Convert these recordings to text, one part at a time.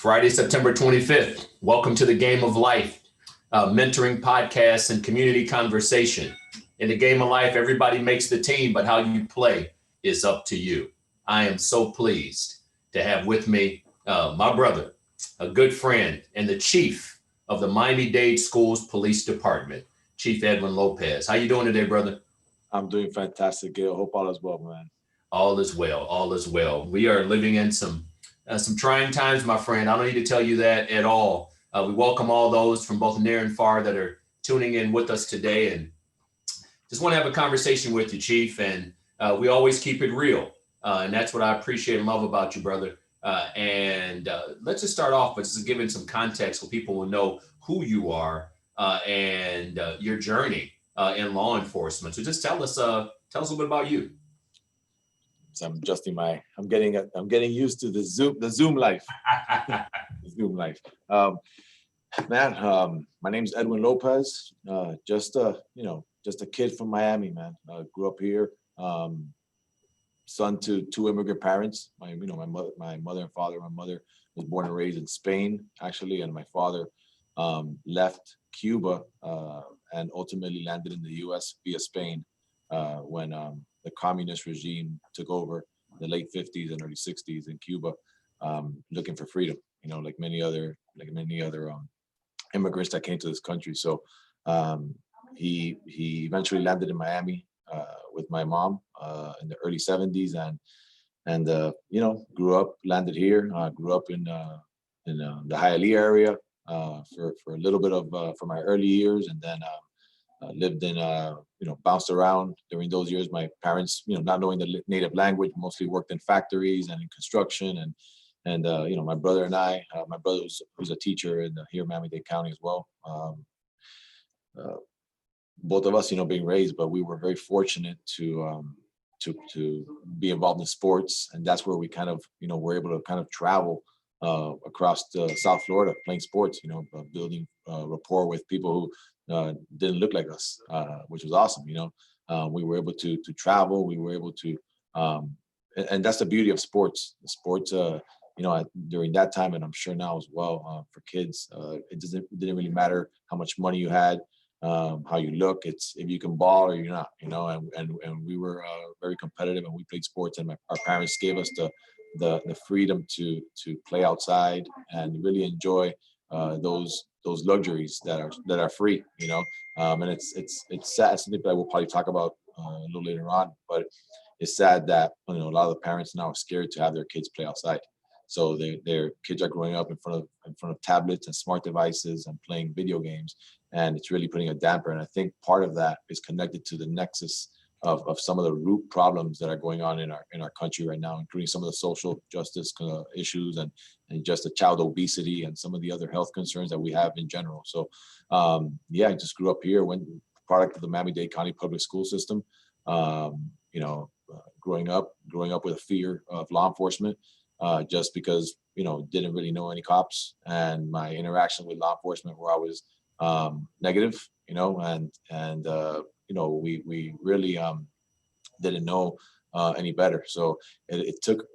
Friday, September 25th. Welcome to the Game of Life, mentoring podcast and community conversation. In the game of life, everybody makes the team, but how you play is up to you. I am so pleased to have with me my brother, a good friend, and the chief of the Miami-Dade Schools Police Department, Chief Edwin Lopez. How you doing today, brother? I'm doing fantastic, Gail. Hope all is well, man. All is well. All is well. We are living in some trying times, my friend. I don't need to tell you that at all. We welcome all those from both near and far that are tuning in with us today, and just want to have a conversation with you, Chief. And we always keep it real, and that's what I appreciate and love about you, brother. And let's just start off by just giving some context so people will know who you are and your journey in law enforcement. So just tell us a little bit about you. So I'm adjusting I'm getting used to the Zoom life. The Zoom life. My name's Edwin Lopez. Just a kid from Miami, man. Grew up here. Son to two immigrant parents. My mother and father. My mother was born and raised in Spain, actually, and my father left Cuba and ultimately landed in the U.S. via Spain when the communist regime took over in the late 50s and early 60s in Cuba, looking for freedom. Like many other immigrants that came to this country. So he eventually landed in Miami with my mom in the early 70s, and landed here. Grew up in the Hialeah area for a little bit of for my early years, and then lived in bounced around during those years. My parents, not knowing the native language, mostly worked in factories and in construction, and my brother and I, my brother who's a teacher in here in Miami-Dade County as well. Both of us, being raised, but we were very fortunate to be involved in sports, and that's where we kind of, were able to kind of travel across South Florida playing sports, building rapport with people who didn't look like us, which was awesome. We were able to travel. We were able to, and that's the beauty of sports. Sports, during that time, and I'm sure now as well, for kids, it didn't really matter how much money you had, how you look. It's if you can ball or you're not. And we were very competitive, and we played sports, and our parents gave us the freedom to play outside and really enjoy those luxuries that are free, and it's sad. Something that we'll probably talk about a little later on, but it's sad that a lot of the parents now are scared to have their kids play outside. So their kids are growing up in front of tablets and smart devices and playing video games, and it's really putting a damper. And I think part of that is connected to the nexus of some of the root problems that are going on in our country right now, including some of the social justice issues and just the child obesity and some of the other health concerns that we have in general. So I just grew up here, product of the Miami-Dade County public school system. Growing up with a fear of law enforcement, just because didn't really know any cops, and my interaction with law enforcement were always negative, we really didn't know any better. So it took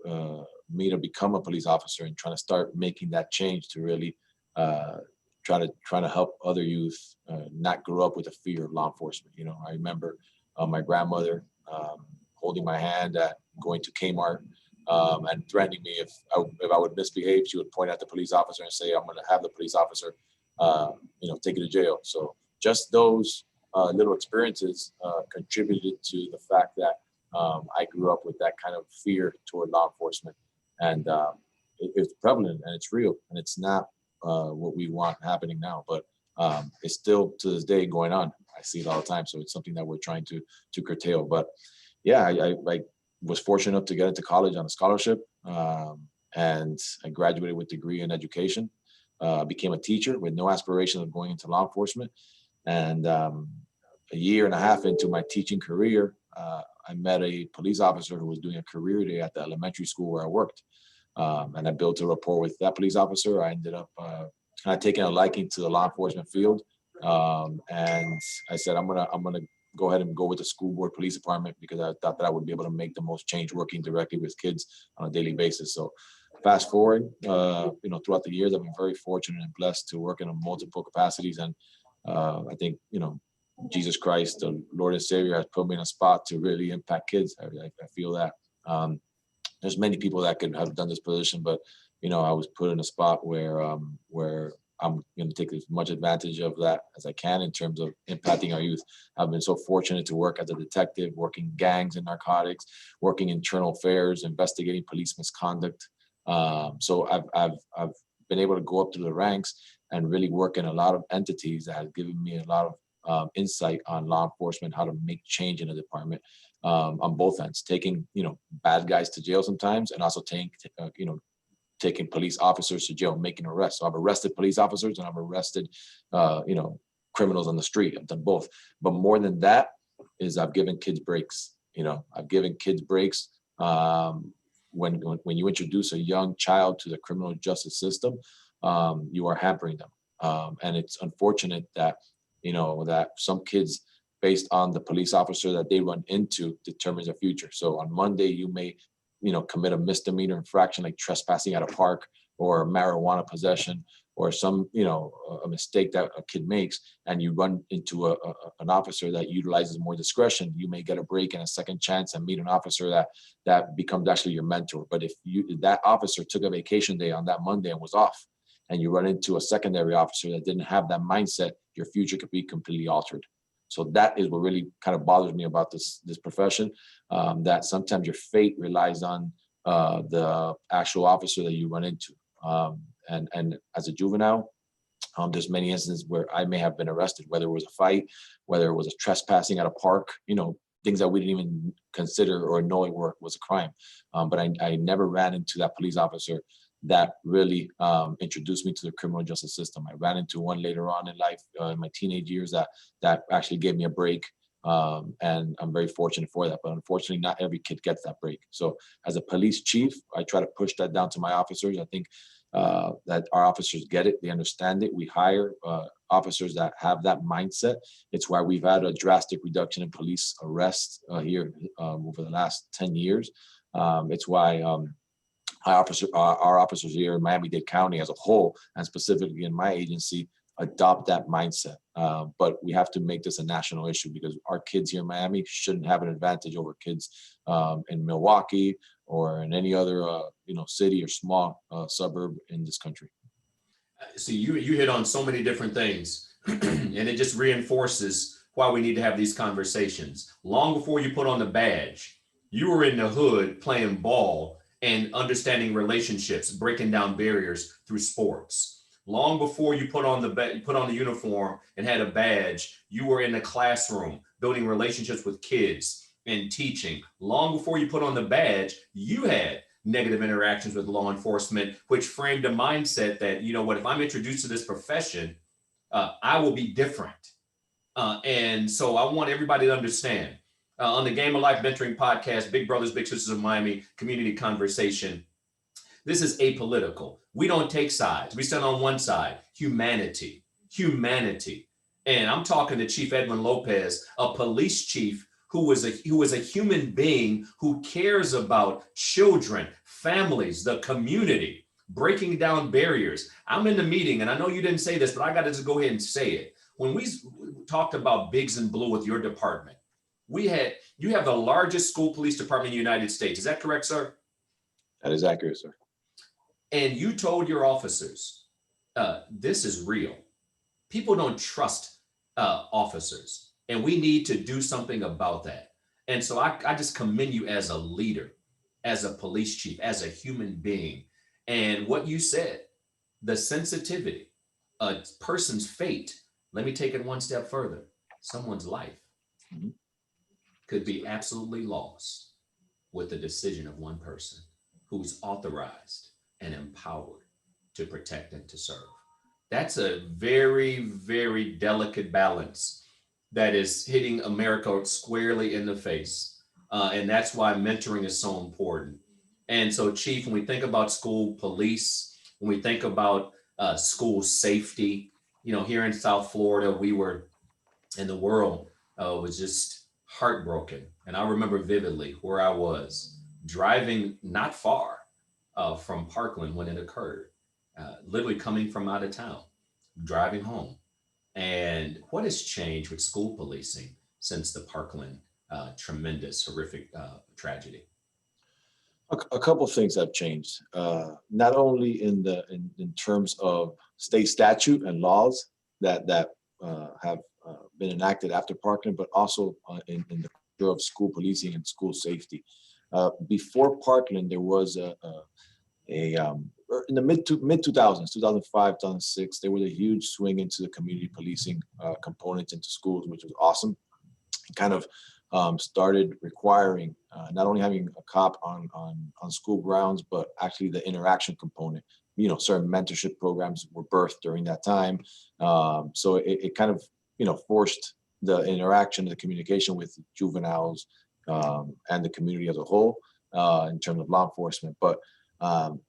me to become a police officer and trying to start making that change to really try to help other youth not grow up with a fear of law enforcement. I remember my grandmother holding my hand at going to Kmart and threatening me if I would misbehave. She would point at the police officer and say, "I'm going to have the police officer, take you to jail." So just those little experiences contributed to the fact that I grew up with that kind of fear toward law enforcement, and it's prevalent and it's real, and it's not what we want happening now, but it's still to this day going on. I see it all the time, so it's something that we're trying to curtail. But yeah, I was fortunate enough to get into college on a scholarship, and I graduated with a degree in education. Became a teacher with no aspiration of going into law enforcement. And a year and a half into my teaching career, I met a police officer who was doing a career day at the elementary school where I worked. And I built a rapport with that police officer. I ended up kind of taking a liking to the law enforcement field. And I said, I'm gonna go ahead and go with the school board police department, because I thought that I would be able to make the most change working directly with kids on a daily basis. So fast forward, throughout the years, I've been very fortunate and blessed to work in multiple capacities. And I think, Jesus Christ, the Lord and Savior, has put me in a spot to really impact kids. I feel that there's many people that could have done this position, but I was put in a spot where I'm going to take as much advantage of that as I can in terms of impacting our youth. I've been so fortunate to work as a detective, working gangs and narcotics, working internal affairs, investigating police misconduct. So I've been able to go up through the ranks and really work in a lot of entities that has given me a lot of insight on law enforcement, how to make change in a department on both ends, taking bad guys to jail sometimes, and also taking police officers to jail, making arrests. So I've arrested police officers and I've arrested criminals on the street. I've done both. But more than that is I've given kids breaks. I've given kids breaks. When you introduce a young child to the criminal justice system, you are hampering them. And it's unfortunate that that some kids, based on the police officer that they run into, determines their future. So on Monday, you may, commit a misdemeanor infraction like trespassing at a park or marijuana possession or some, a mistake that a kid makes, and you run into an officer that utilizes more discretion. You may get a break and a second chance and meet an officer that becomes actually your mentor. But if that officer took a vacation day on that Monday and was off, and you run into a secondary officer that didn't have that mindset, your future could be completely altered. So that is what really kind of bothers me about this profession, that sometimes your fate relies on the actual officer that you run into. And as a juvenile, there's many instances where I may have been arrested, whether it was a fight, whether it was a trespassing at a park, things that we didn't even consider or know it was a crime. But I never ran into that police officer that really introduced me to the criminal justice system. I ran into one later on in life, in my teenage years, that actually gave me a break. And I'm very fortunate for that. But unfortunately, not every kid gets that break. So as a police chief, I try to push that down to my officers. I think that our officers get it. They understand it. We hire officers that have that mindset. It's why we've had a drastic reduction in police arrests here over the last 10 years. It's why our officers here in Miami-Dade County as a whole, and specifically in my agency, adopt that mindset. But we have to make this a national issue, because our kids here in Miami shouldn't have an advantage over kids in Milwaukee or in any other city or small suburb in this country. See, you hit on so many different things, and it just reinforces why we need to have these conversations. Long before you put on the badge, you were in the hood playing ball and understanding relationships, breaking down barriers through sports. Long before you put on the uniform and had a badge, you were in the classroom building relationships with kids and teaching. Long before you put on the badge, you had negative interactions with law enforcement, which framed a mindset that, if I'm introduced to this profession, I will be different. And so I want everybody to understand, on the Game of Life Mentoring Podcast, Big Brothers, Big Sisters of Miami Community Conversation, this is apolitical. We don't take sides. We stand on one side, humanity. And I'm talking to Chief Edwin Lopez, a police chief who is a human being who cares about children, families, the community, breaking down barriers. I'm in the meeting, and I know you didn't say this, but I got to just go ahead and say it. When we talked about Bigs and Blue with your department, you have the largest school police department in the United States. Is that correct, sir? That is accurate, sir. And you told your officers, this is real. People don't trust officers, and we need to do something about that. And so I just commend you as a leader, as a police chief, as a human being. And what you said, the sensitivity, a person's fate, let me take it one step further. Someone's life could be absolutely lost with the decision of one person who's authorized and empowered to protect and to serve. That's a very, very delicate balance that is hitting America squarely in the face. And that's why mentoring is so important. And so, Chief, when we think about school police, when we think about school safety, here in South Florida, the world was just heartbroken. And I remember vividly where I was driving not far from Parkland when it occurred, literally coming from out of town, driving home. And what has changed with school policing since the Parkland tremendous, horrific tragedy? A couple of things have changed, not only in terms of state statute and laws that have been enacted after Parkland, but also in the culture of school policing and school safety. Before Parkland, there was in the mid 2000s, 2005, 2006, there was a huge swing into the community policing components into schools, which was awesome. It kind of started requiring not only having a cop on school grounds, but actually the interaction component. You know, certain mentorship programs were birthed during that time, so it kind of forced the interaction, the communication with juveniles and the community as a whole in terms of law enforcement. But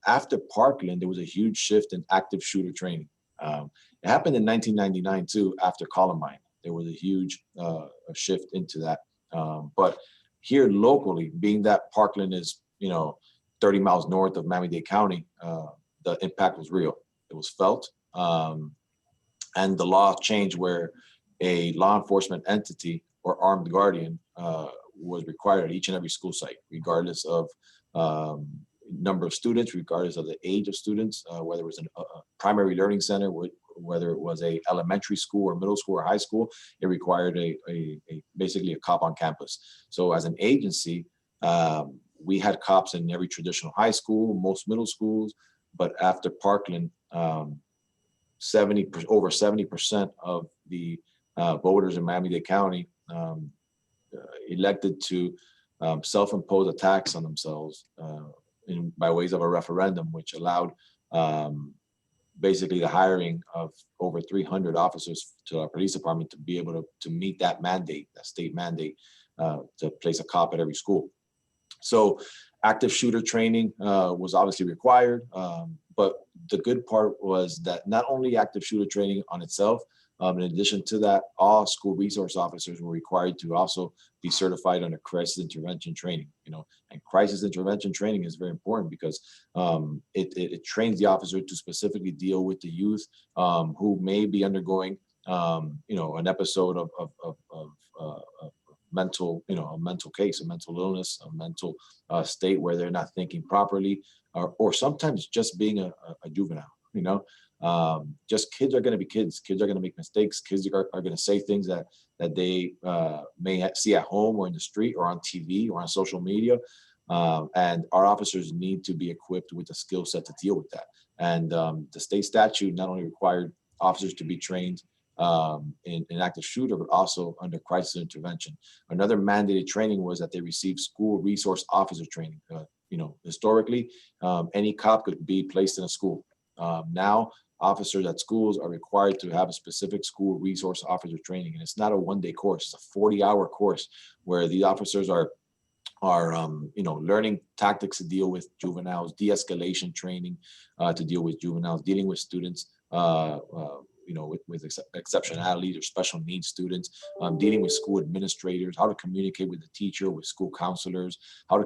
after Parkland, there was a huge shift in active shooter training. It happened in 1999 too, after Columbine. There was a huge shift into that. But here locally, being that Parkland is 30 miles north of Miami-Dade County, the impact was real. It was felt, and the law changed where a law enforcement entity or armed guardian was required at each and every school site, regardless of number of students, regardless of the age of students, whether it was a primary learning center, whether it was a elementary school or middle school or high school. It required basically a cop on campus. So as an agency, we had cops in every traditional high school, most middle schools, but after Parkland, over 70% of the voters in Miami-Dade County elected to self-impose a tax on themselves by ways of a referendum, which allowed basically the hiring of over 300 officers to our police department to be able to meet that mandate, that state mandate, to place a cop at every school. So active shooter training was obviously required, but the good part was that not only active shooter training on itself, in addition to that, all school resource officers were required to also be certified under crisis intervention training. And crisis intervention training is very important because it trains the officer to specifically deal with the youth who may be undergoing, an episode of mental, a mental case, a mental illness, a mental state where they're not thinking properly, or sometimes just being a juvenile. Just kids are going to be kids. Kids are going to make mistakes. Kids are going to say things that they may see at home or in the street or on TV or on social media. And our officers need to be equipped with the skill set to deal with that. And the state statute not only required officers to be trained in active shooter, but also under crisis intervention. Another mandated training was that they receive school resource officer training. Historically, any cop could be placed in a school. Now, officers at schools are required to have a specific school resource officer training, and it's not a one-day course; it's a 40-hour course where the officers are learning tactics to deal with juveniles, de-escalation training to deal with juveniles, dealing with students, with exceptionalities or special needs students, dealing with school administrators, how to communicate with the teacher, with school counselors, how to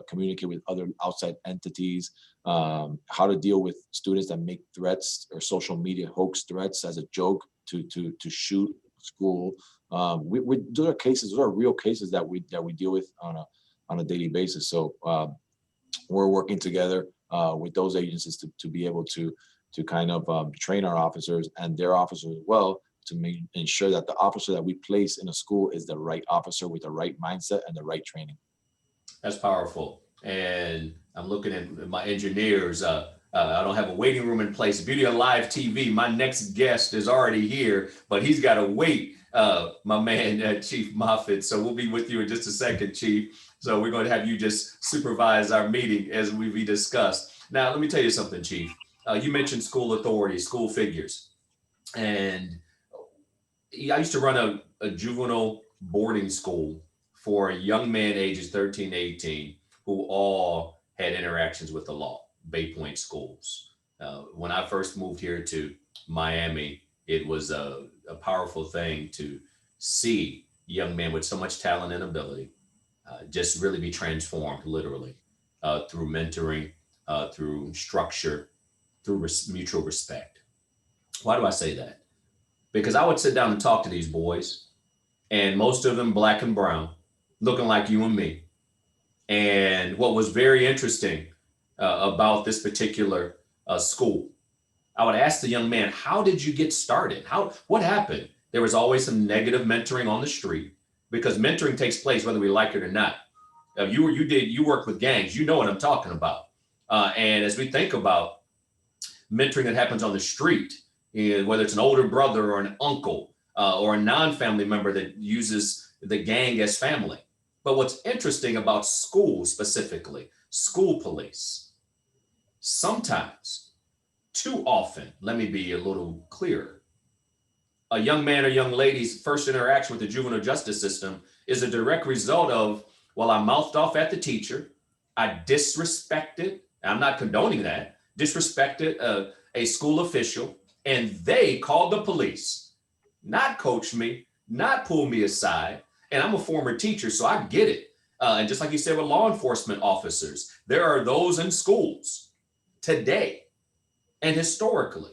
communicate with other outside entities, how to deal with students that make threats or social media hoax threats as a joke to shoot school. Those are cases; those are real cases that we deal with on a daily basis. So we're working together with those agencies to be able to kind of train our officers and their officers as well to ensure that the officer that we place in a school is the right officer with the right mindset and the right training. That's powerful. And I'm looking at my engineers. I don't have a waiting room in place. Beauty of live TV. My next guest is already here, but he's got to wait. My man, Chief Moffett. So we'll be with you in just a second, Chief. So we're going to have you just supervise our meeting as we discussed. Now, let me tell you something, Chief. You mentioned school authorities, school figures, and I used to run a juvenile boarding school for young men ages 13 to 18 who all had interactions with the law, Bay Point schools. When I first moved here to Miami, it was a powerful thing to see young men with so much talent and ability just really be transformed literally through mentoring, through structure, through mutual respect. Why do I say that? Because I would sit down and talk to these boys, and most of them black and brown, looking like you and me. And what was very interesting about this particular school, I would ask the young man, "How did you get started? What happened?" There was always some negative mentoring on the street because mentoring takes place whether we like it or not. You work with gangs, you know what I'm talking about. And as we think about mentoring that happens on the street, whether it's an older brother or an uncle or a non-family member that uses the gang as family. But what's interesting about schools specifically, school police, sometimes, too often, let me be a little clearer, a young man or young lady's first interaction with the juvenile justice system is a direct result of, well, I mouthed off at the teacher, I disrespected, I'm not condoning that, disrespected a school official, and they called the police, not coach me, not pull me aside. And I'm a former teacher, so I get it. And just like you said with law enforcement officers, there are those in schools today and historically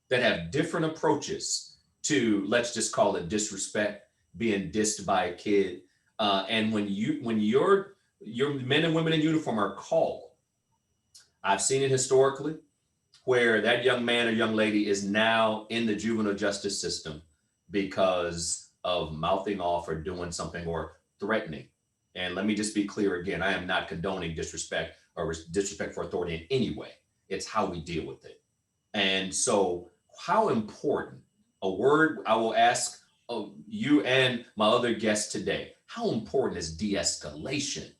that have different approaches to, let's just call it disrespect, being dissed by a kid. And when your men and women in uniform are called, I've seen it historically where that young man or young lady is now in the juvenile justice system because of mouthing off or doing something or threatening. And let me just be clear again, I am not condoning disrespect or disrespect for authority in any way. It's how we deal with it. And so, how important, a word I will ask of you and my other guests today, how important is de-escalation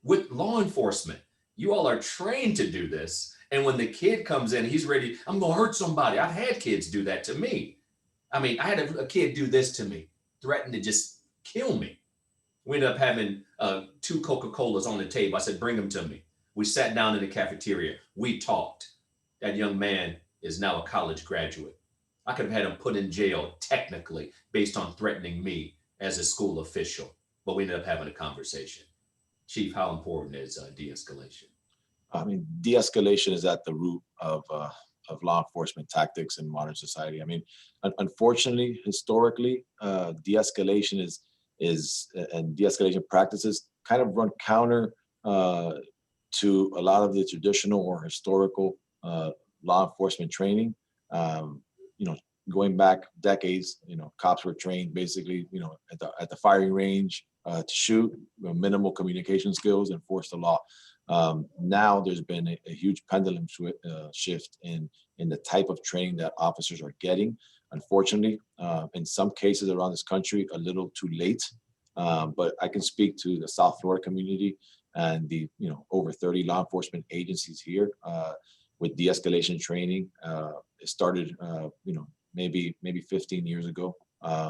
with law enforcement? You all are trained to do this. And when the kid comes in, he's ready, I'm going to hurt somebody. I've had kids do that to me. I mean, I had a kid do this to me, threaten to just kill me. We ended up having 2 Coca-Colas on the table. I said, bring them to me. We sat down in the cafeteria. We talked. That young man is now a college graduate. I could have had him put in jail technically based on threatening me as a school official, but we ended up having a conversation. Chief, how important is de-escalation? I mean, de-escalation is at the root of law enforcement tactics in modern society. I mean, unfortunately, historically, de-escalation and de-escalation practices kind of run counter to a lot of the traditional or historical law enforcement training. You know, going back decades, cops were trained basically, at the firing range to shoot, minimal communication skills, enforce the law. Now there's been a huge pendulum shift in the type of training that officers are getting. Unfortunately, in some cases around this country, a little too late. But I can speak to the South Florida community and the over 30 law enforcement agencies here with de-escalation training. It started maybe 15 years ago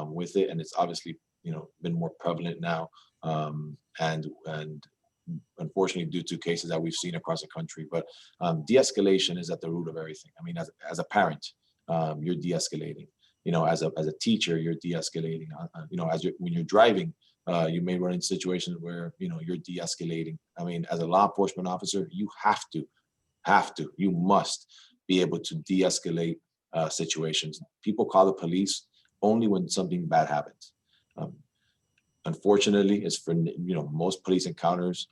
with it, and it's obviously been more prevalent now. And unfortunately, due to cases that we've seen across the country. But de-escalation is at the root of everything. I mean, as a parent, you're de-escalating. As a teacher, you're de-escalating. When you're driving, you may run into situations where you're de-escalating. I mean, as a law enforcement officer, you you must be able to de-escalate situations. People call the police only when something bad happens. Unfortunately, it's for most police encounters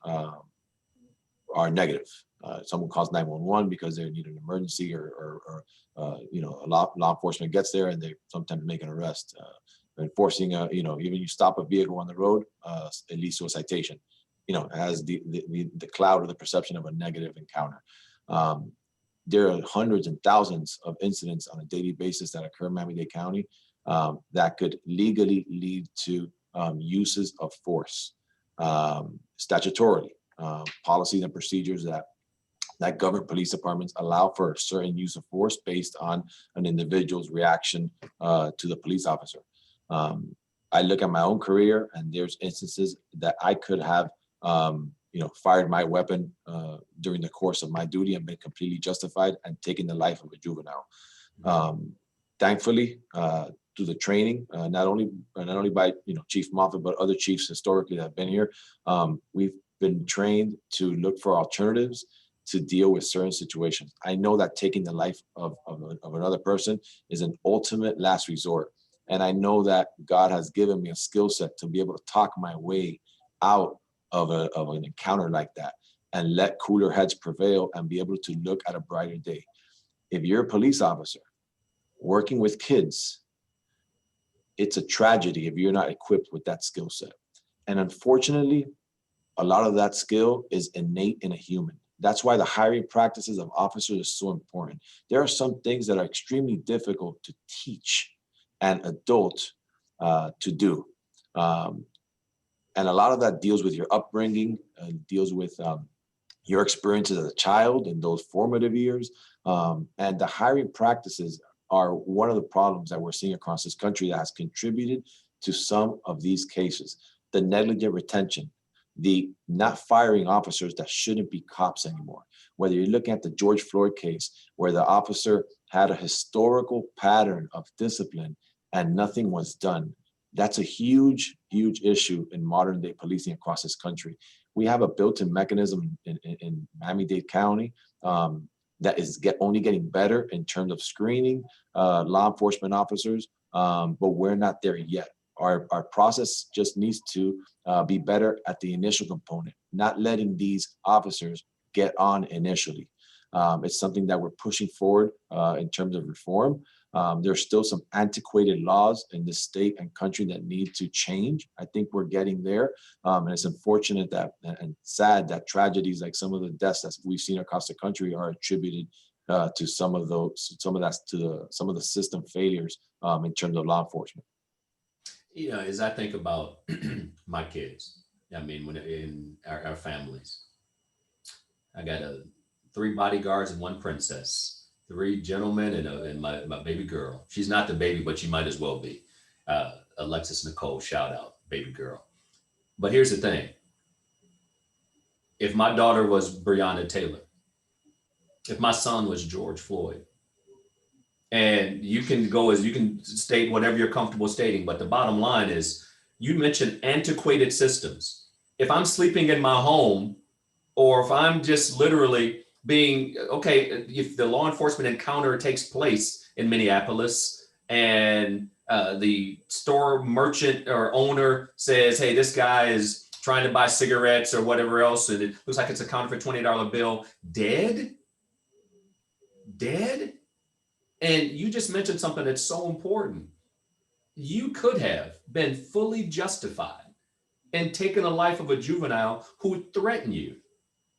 are negative. Someone calls 911 because they need an emergency, or law enforcement gets there and they sometimes make an arrest. Enforcing, even you stop a vehicle on the road, it leads to a citation. It has the cloud or the perception of a negative encounter. There are hundreds and thousands of incidents on a daily basis that occur in Miami-Dade County that could legally lead to uses of force, statutorily, policies and procedures that govern police departments allow for a certain use of force based on an individual's reaction to the police officer. I look at my own career, and there's instances that I could have, fired my weapon during the course of my duty and been completely justified and taken the life of a juvenile. Thankfully, through the training, not only by Chief Moffett, but other chiefs historically that have been here, we've been trained to look for alternatives to deal with certain situations. I know that taking the life of another person is an ultimate last resort. And I know that God has given me a skill set to be able to talk my way out of an encounter like that and let cooler heads prevail and be able to look at a brighter day. If you're a police officer working with kids, it's a tragedy if you're not equipped with that skill set. And unfortunately, a lot of that skill is innate in a human. That's why the hiring practices of officers is so important. There are some things that are extremely difficult to teach an adult to do. And a lot of that deals with your upbringing, deals with your experiences as a child in those formative years. And the hiring practices are one of the problems that we're seeing across this country that has contributed to some of these cases. The negligent retention, the not firing officers that shouldn't be cops anymore. Whether you're looking at the George Floyd case, where the officer had a historical pattern of discipline and nothing was done. That's a huge, huge issue in modern day policing across this country. We have a built-in mechanism in Miami-Dade County that is only getting better in terms of screening law enforcement officers, but we're not there yet. Our process just needs to be better at the initial component, not letting these officers get on initially. It's something that we're pushing forward in terms of reform. There's still some antiquated laws in the state and country that need to change. I think we're getting there. And it's unfortunate that and sad that tragedies like some of the deaths that we've seen across the country are attributed to some of the system failures in terms of law enforcement. You know, as I think about my kids, I mean, when in our families, I got 3 bodyguards and 1 princess, 3 gentlemen and my baby girl. She's not the baby, but she might as well be. Alexis Nicole, shout out, baby girl. But here's the thing. If my daughter was Breonna Taylor, if my son was George Floyd, and you can state whatever you're comfortable stating, but the bottom line is, you mentioned antiquated systems. If I'm sleeping in my home, or if I'm just literally being, okay, if the law enforcement encounter takes place in Minneapolis and the store merchant or owner says, hey, this guy is trying to buy cigarettes or whatever else, and it looks like it's a counterfeit $20 bill, dead? And you just mentioned something that's so important. You could have been fully justified in taking the life of a juvenile who threatened you.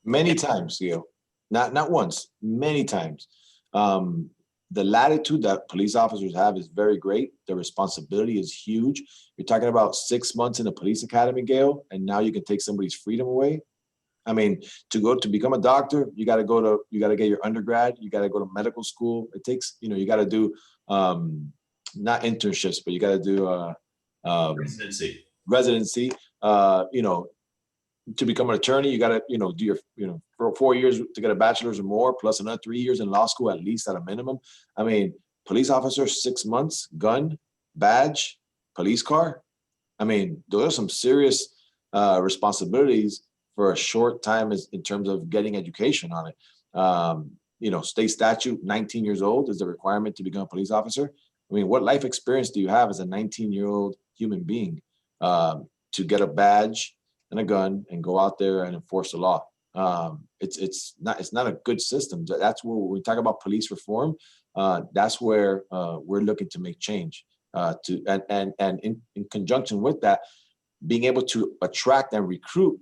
Many times, Gil. Not once, many times. The latitude that police officers have is very great. The responsibility is huge. You're talking about 6 months in a police academy, Gail, and now you can take somebody's freedom away. I mean, to become a doctor, you got to get your undergrad. You got to go to medical school. It takes, you got to do not internships, but you got to do residency. To become an attorney, you got to, do your, for 4 years to get a bachelor's or more, plus another 3 years in law school, at least at a minimum. I mean, police officer, 6 months, gun, badge, police car. I mean, those are some serious responsibilities for a short time in terms of getting education on it. State statute, 19 years old is the requirement to become a police officer. I mean, what life experience do you have as a 19-year-old human being to get a badge and a gun and go out there and enforce the law? It's not a good system. That's where, when we talk about police reform, that's where we're looking to make change. And in conjunction with that, being able to attract and recruit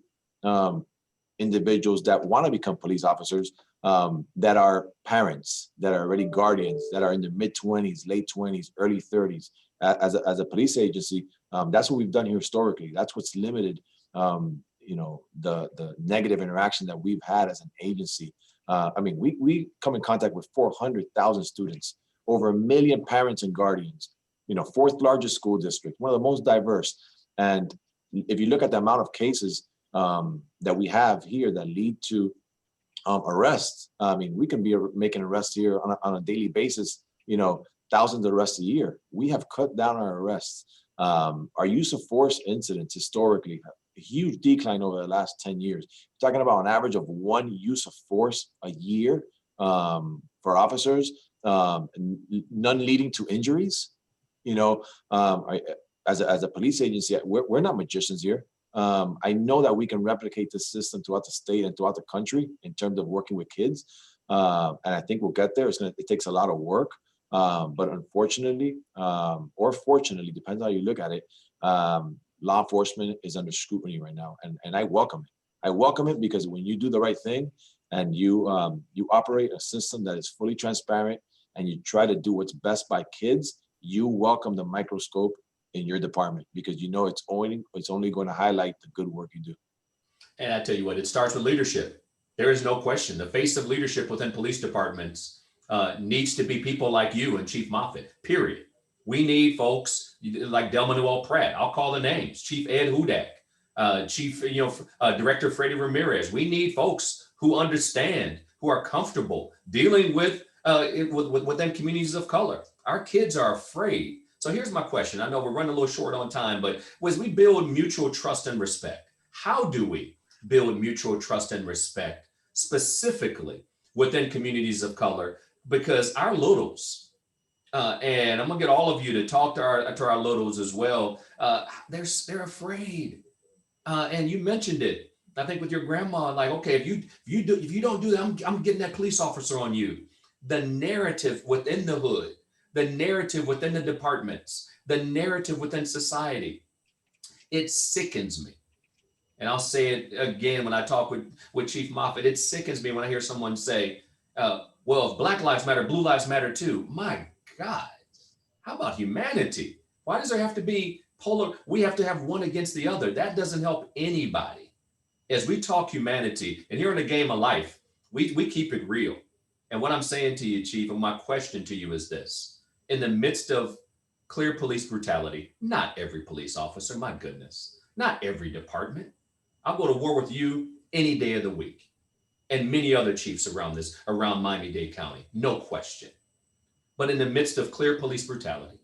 individuals that want to become police officers, that are parents, that are already guardians, that are in their mid-20s, late 20s, early 30s. As a police agency, that's what we've done here historically. That's what's limited, the negative interaction that we've had as an agency. I mean, we come in contact with 400,000 students, over 1 million parents and guardians, 4th largest school district, one of the most diverse. And if you look at the amount of cases that we have here that lead to arrests, I mean, we can be making arrests here on a daily basis, thousands of arrests a year. We have cut down our arrests. Our use of force incidents historically huge decline over the last 10 years. We're talking about an average of one use of force a year for officers, none leading to injuries. You know, as a police agency, we're not magicians here. I know that we can replicate this system throughout the state and throughout the country in terms of working with kids. And I think we'll get there. It takes a lot of work. But unfortunately, or fortunately, depends how you look at it, law enforcement is under scrutiny right now. And I welcome it. I welcome it because when you do the right thing and you operate a system that is fully transparent and you try to do what's best by kids, you welcome the microscope in your department because you know it's only going to highlight the good work you do. And I tell you what, it starts with leadership. There is no question. The face of leadership within police departments needs to be people like you and Chief Moffett, period. We need folks like Del Manuel Pratt. I'll call the names. Chief Ed Hudak, Chief, Director Freddie Ramirez. We need folks who understand, who are comfortable dealing with within communities of color. Our kids are afraid. So here's my question. I know we're running a little short on time, but as we build mutual trust and respect, how do we build mutual trust and respect specifically within communities of color? Because our littles, and I'm gonna get all of you to talk to our littles as well. They're afraid, and you mentioned it. I think with your grandma, like, okay, if you don't do that, I'm getting that police officer on you. The narrative within the hood, the narrative within the departments, the narrative within society, it sickens me. And I'll say it again when I talk with Chief Moffett, it sickens me when I hear someone say, well, if Black Lives Matter, Blue Lives Matter too. My God, how about humanity? Why does there have to be polar? We have to have one against the other. That doesn't help anybody. As we talk humanity, and here in the game of life, we keep it real. And what I'm saying to you, Chief, and my question to you is this. In the midst of clear police brutality, not every police officer, my goodness, not every department. I'll go to war with you any day of the week. And many other chiefs around Miami-Dade County, no question. But in the midst of clear police brutality,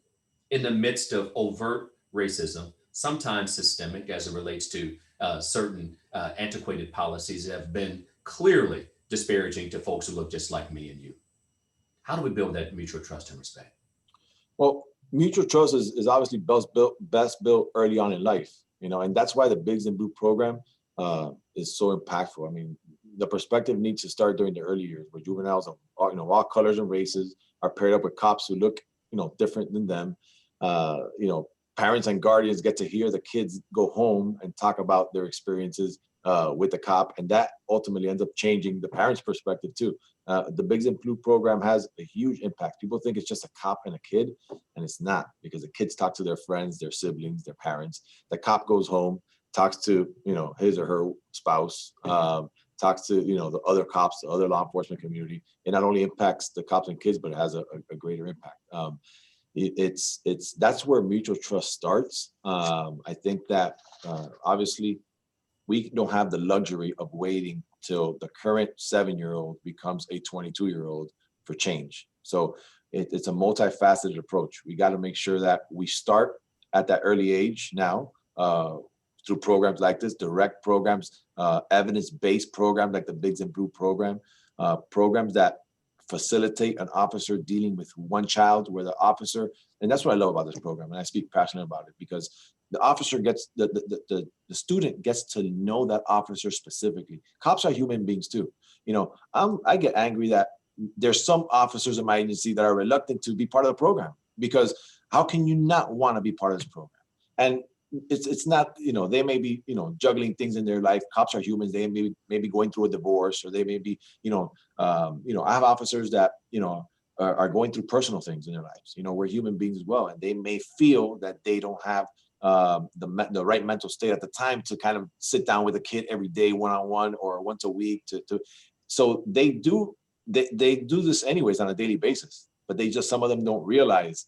in the midst of overt racism, sometimes systemic as it relates to certain antiquated policies that have been clearly disparaging to folks who look just like me and you. How do we build that mutual trust and respect? Well, mutual trust is obviously best built early on in life, and that's why the Bigs in Blue program is so impactful. I mean, the perspective needs to start during the early years where juveniles of all colors and races are paired up with cops who look, different than them. Parents and guardians get to hear the kids go home and talk about their experiences with the cop, and that ultimately ends up changing the parents' perspective too. The Bigs in Blue program has a huge impact. People think it's just a cop and a kid, and it's not, because the kids talk to their friends, their siblings, their parents. The cop goes home, talks to his or her spouse, talks to the other cops, the other law enforcement community. It not only impacts the cops and kids, but it has a greater impact. That's where mutual trust starts. I think that obviously we don't have the luxury of waiting till the current 7-year-old becomes a 22-year-old for change. So it's a multifaceted approach. We got to make sure that we start at that early age now through programs like this, direct programs, evidence-based programs like the Bigs in Blue program, programs that facilitate an officer dealing with one child where the officer, and that's what I love about this program, and I speak passionate about it, because the officer gets, the student gets to know that officer specifically. Cops are human beings too. I get angry that there's some officers in my agency that are reluctant to be part of the program, because how can you not want to be part of this program? And it's not, they may be, juggling things in their life. Cops are humans. They may be going through a divorce, or they may be, I have officers that, are going through personal things in their lives. We're human beings as well. And they may feel that they don't have the right mental state at the time to kind of sit down with a kid every day, one-on-one or once a week so they do this anyways on a daily basis, but some of them don't realize,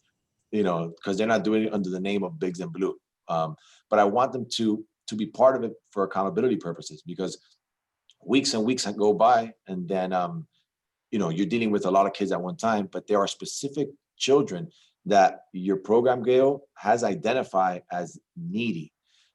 because they're not doing it under the name of Bigs in Blue. But I want them to be part of it for accountability purposes, because weeks and weeks go by, and then you're dealing with a lot of kids at one time, but there are specific children that your program, Gail, has identified as needy.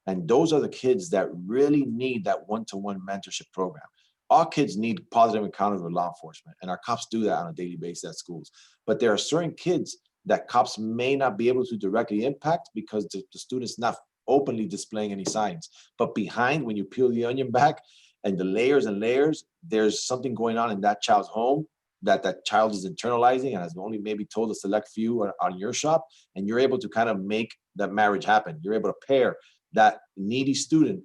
And those are the kids that really need that one-to-one mentorship program. All kids need positive encounters with law enforcement, and our cops do that on a daily basis at schools. But there are certain kids that cops may not be able to directly impact because the student's not openly displaying any signs. But behind, when you peel the onion back and the layers and layers, there's something going on in that child's home that child is internalizing and has only maybe told a select few on your shop, and you're able to kind of make that marriage happen. You're able to pair that needy student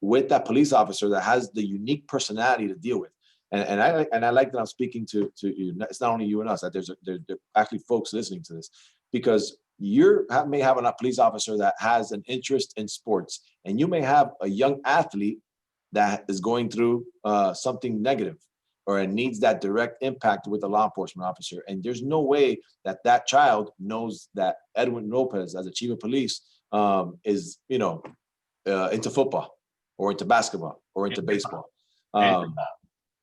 with that police officer that has the unique personality to deal with. And I like that I'm speaking to you. It's not only you and us, that there's actually folks listening to this, because may have a police officer that has an interest in sports, and you may have a young athlete that is going through something negative, or it needs that direct impact with a law enforcement officer. And there's no way that that child knows that Edwin Lopez, as a chief of police, is into football or into basketball or into baseball.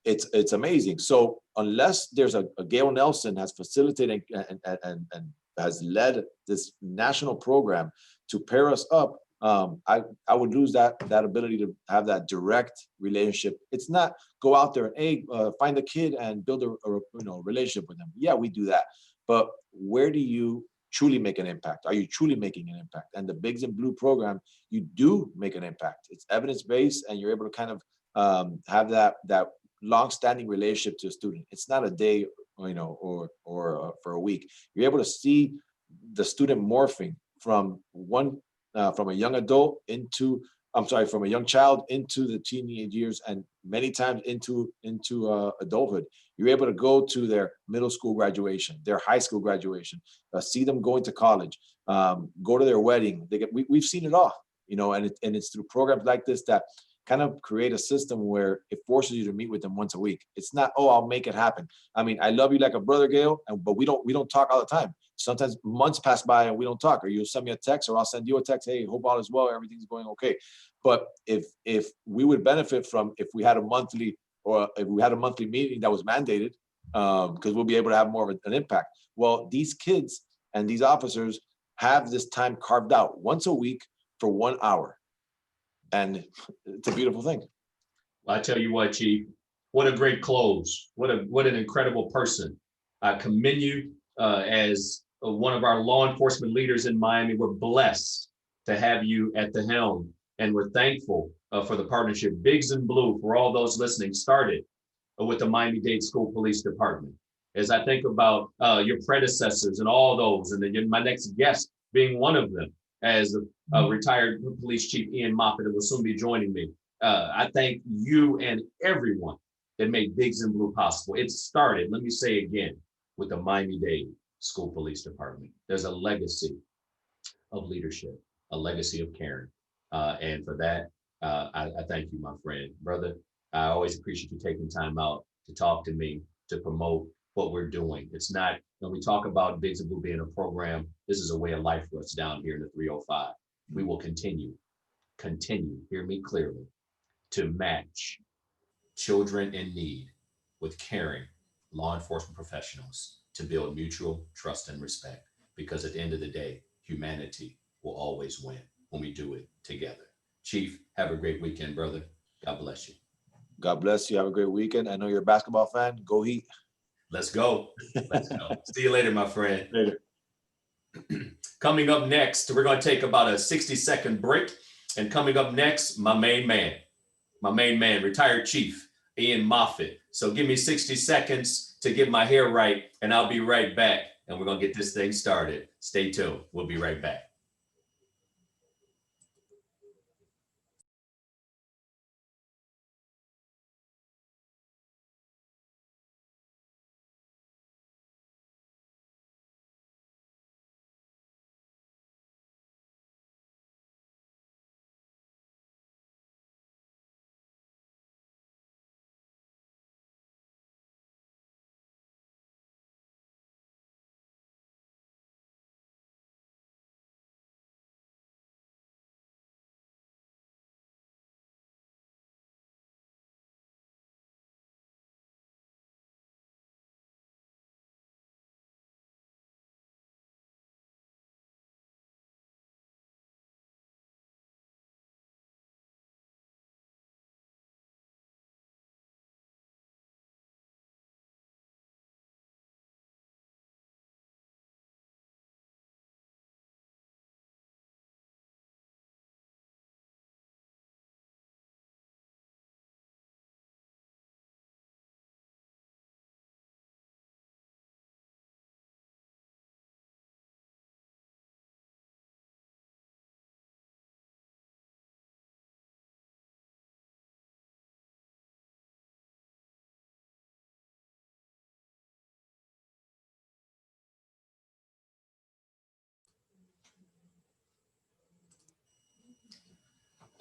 It's amazing. So unless there's a Gail Nelson has facilitated and has led this national program to pair us up, I would lose that ability to have that direct relationship. It's not go out there and find a kid and build a relationship with them. Yeah, we do that, but where do you truly make an impact? Are you truly making an impact? And the Bigs in Blue program, you do make an impact. It's evidence-based, and you're able to kind of have that long-standing relationship to a student. It's not a day, or for a week. You're able to see the student morphing from a young adult from a young child into the teenage years, and many times into adulthood. You're able to go to their middle school graduation, their high school graduation, see them going to college, go to their wedding. We've seen it all, and it's through programs like this that kind of create a system where it forces you to meet with them once a week. It's not, I'll make it happen. I mean, I love you like a brother, Gail, but we don't talk all the time. Sometimes months pass by and we don't talk, or you'll send me a text, or I'll send you a text. Hey, hope all is well, everything's going okay. But if we would benefit from, if we had a monthly meeting that was mandated, because we'll be able to have more of an impact. Well, these kids and these officers have this time carved out once a week for 1 hour. And it's a beautiful thing. I tell you what, Chief, what a great close. What an incredible person. I commend you as one of our law enforcement leaders in Miami. We're blessed to have you at the helm, and we're thankful for the partnership. Bigs in Blue, for all those listening, started with the Miami-Dade School Police Department. As I think about your predecessors and all those, and then my next guest being one of them, as retired police chief Ian Moffett, who will soon be joining me. I thank you and everyone that made Bigs in Blue possible. It started, let me say again, with the Miami-Dade School Police Department. There's a legacy of leadership, a legacy of caring. And for that, I thank you, my friend. Brother, I always appreciate you taking time out to talk to me, to promote what we're doing. It's not, when we talk about Bigs in Blue being a program, this is a way of life for us down here in the 305. We will continue, hear me clearly, to match children in need with caring law enforcement professionals to build mutual trust and respect. Because at the end of the day, humanity will always win when we do it together. Chief, have a great weekend, brother. God bless you. God bless you. Have a great weekend. I know you're a basketball fan. Go Heat. Let's go. Let's go. See you later, my friend. Later. Coming up next, we're going to take about a 60-second break. And coming up next, my main man, retired Chief Ian Moffett. So give me 60 seconds to get my hair right, and I'll be right back. And we're going to get this thing started. Stay tuned. We'll be right back.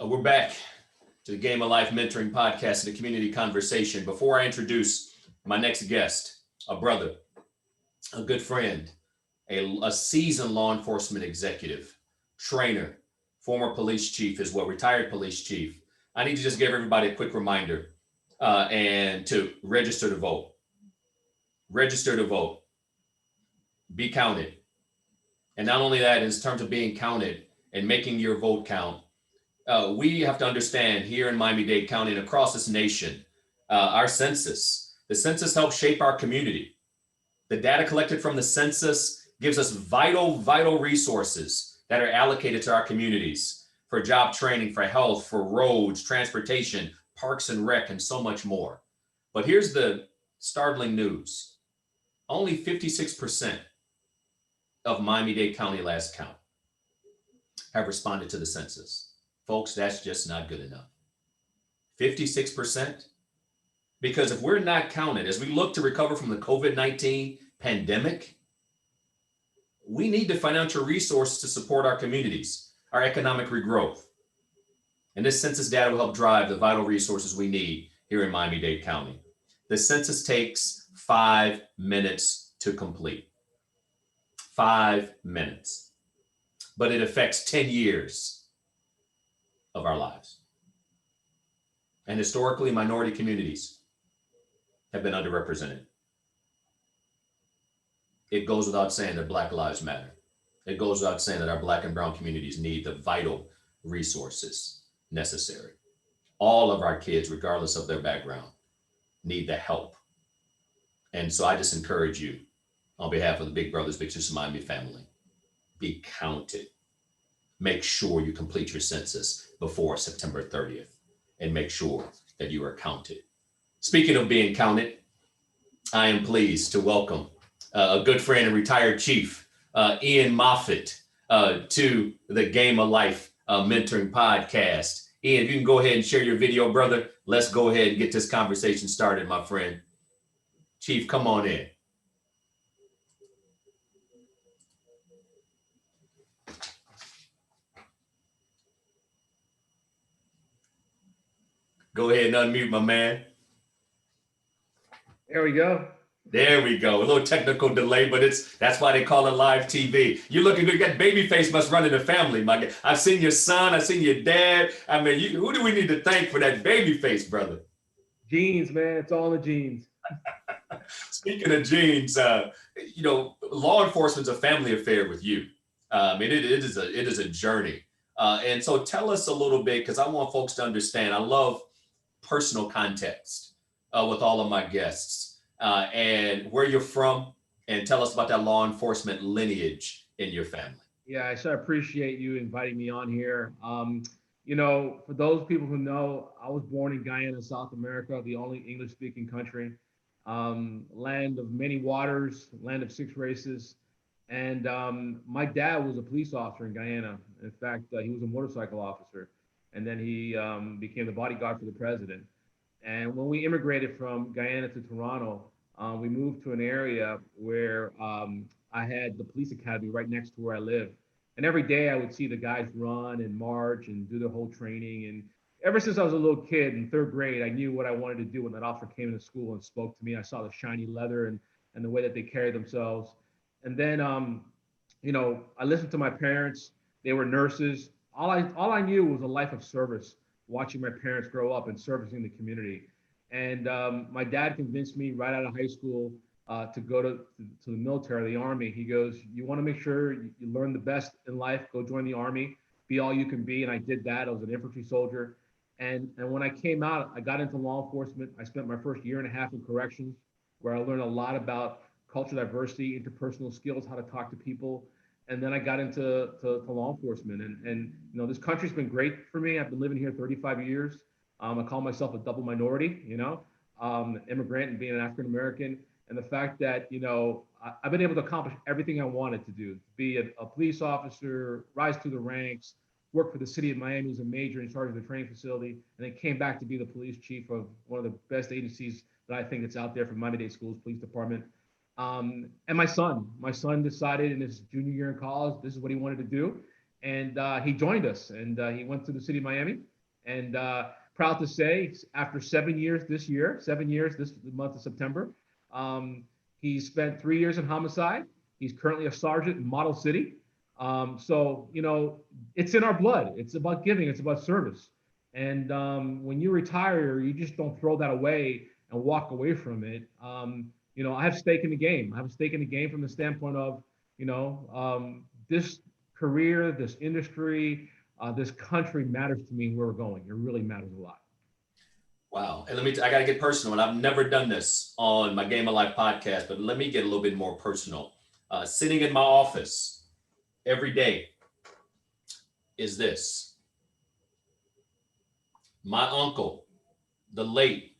We're back to the Game of Life Mentoring Podcast and the Community Conversation. Before I introduce my next guest, a brother, a good friend, a seasoned law enforcement executive, trainer, former police chief as well, retired police chief. I need to just give everybody a quick reminder and to register to vote. Register to vote. Be counted. And not only that, in terms of being counted and making your vote count, we have to understand here in Miami-Dade County and across this nation, our census. The census helps shape our community. The data collected from the census gives us vital resources that are allocated to our communities for job training, for health, for roads, transportation, parks and rec, and so much more. But here's the startling news. Only 56% of Miami-Dade County last count have responded to the census. Folks, that's just not good enough. 56%? Because if we're not counted, as we look to recover from the COVID-19 pandemic, we need the financial resources to support our communities, our economic regrowth. And this census data will help drive the vital resources we need here in Miami-Dade County. The census takes 5 minutes to complete. 5 minutes. But it affects 10 years of our lives. And historically, minority communities have been underrepresented. It goes without saying that Black lives matter. It goes without saying that our Black and brown communities need the vital resources necessary. All of our kids, regardless of their background, need the help. And so I just encourage you, on behalf of the Big Brothers Big Sisters Miami family, be counted. Make sure you complete your census before September 30th and make sure that you are counted. Speaking of being counted, I am pleased to welcome a good friend and retired chief, Ian Moffett, to the Game of Life Mentoring Podcast. Ian, if you can go ahead and share your video, brother, let's go ahead and get this conversation started, my friend. Chief, come on in. Go ahead and unmute, my man. There we go. There we go. A little technical delay, but that's why they call it live TV. You're looking good. You got baby face must run in the family, my guy. I've seen your son. I've seen your dad. I mean, who do we need to thank for that baby face, brother? Genes, man. It's all the genes. Speaking of genes, law enforcement's a family affair with you. It is a journey. And so tell us a little bit, because I want folks to understand. I love personal context with all of my guests and where you're from, and tell us about that law enforcement lineage in your family. Yeah, I so appreciate you inviting me on here. For those people who know, I was born in Guyana, South America, the only English-speaking country, land of many waters, land of 6 races. And my dad was a police officer in Guyana. In fact, he was a motorcycle officer. And then he became the bodyguard for the president. And when we immigrated from Guyana to Toronto, we moved to an area where I had the police academy right next to where I lived. And every day I would see the guys run and march and do their whole training. And ever since I was a little kid in 3rd grade, I knew what I wanted to do when that officer came into school and spoke to me. I saw the shiny leather and the way that they carried themselves. And then, I listened to my parents. They were nurses. All I knew was a life of service, watching my parents grow up and servicing the community. And my dad convinced me right out of high school to go to the military, the Army. He goes, you want to make sure you learn the best in life, go join the Army, be all you can be. And I did that. I was an infantry soldier. And when I came out, I got into law enforcement. I spent my first 1.5 years in corrections, where I learned a lot about cultural diversity, interpersonal skills, how to talk to people. And then I got into law enforcement. And this country's been great for me. I've been living here 35 years. I call myself a double minority, immigrant and being an African-American. And the fact that, I've been able to accomplish everything I wanted to do, be a police officer, rise through the ranks, work for the city of Miami as a major in charge of the training facility, and then came back to be the police chief of one of the best agencies that I think that's out there for Miami-Dade Schools Police Department. And my son decided in his junior year in college, this is what he wanted to do. and he joined us, and he went to the city of Miami. And proud to say, after 7 years this year, 7 years this month of September, um, he spent 3 years in homicide. He's currently a sergeant in Model City. So, it's in our blood. It's about giving, it's about service. And when you retire, you just don't throw that away and walk away from it. I have stake in the game. I have a stake in the game from the standpoint of, this career, this industry, this country matters to me where we're going. It really matters a lot. Wow. And I got to get personal. And I've never done this on my Game of Life podcast, but let me get a little bit more personal. Sitting in my office every day is this. My uncle, the late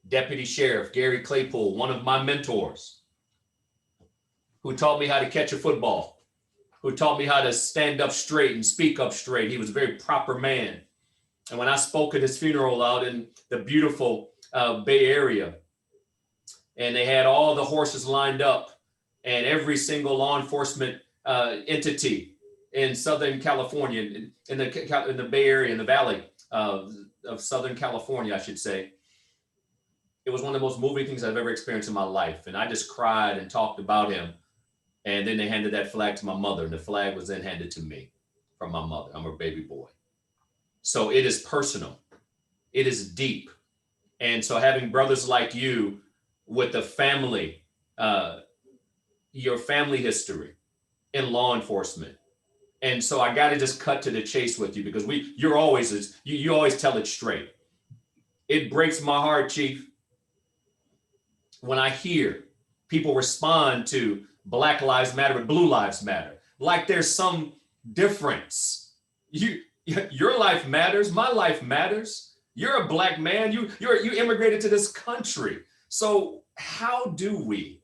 Deputy Sheriff Gary Claypool, one of my mentors, who taught me how to catch a football, who taught me how to stand up straight and speak up straight. He was a very proper man. And when I spoke at his funeral out in the beautiful Bay Area, and they had all the horses lined up, and every single law enforcement entity in Southern California, in the Bay Area, in the Valley of Southern California, I should say, it was one of the most moving things I've ever experienced in my life. And I just cried and talked about him. And then they handed that flag to my mother, and the flag was then handed to me from my mother. I'm her baby boy. So it is personal. It is deep. And so having brothers like you with the family, your family history in law enforcement. And so I got to just cut to the chase with you, because you always tell it straight. It breaks my heart, Chief, when I hear people respond to Black Lives Matter with Blue Lives Matter, like there's some difference. Your life matters. My life matters. You're a Black man. You immigrated to this country. So how do we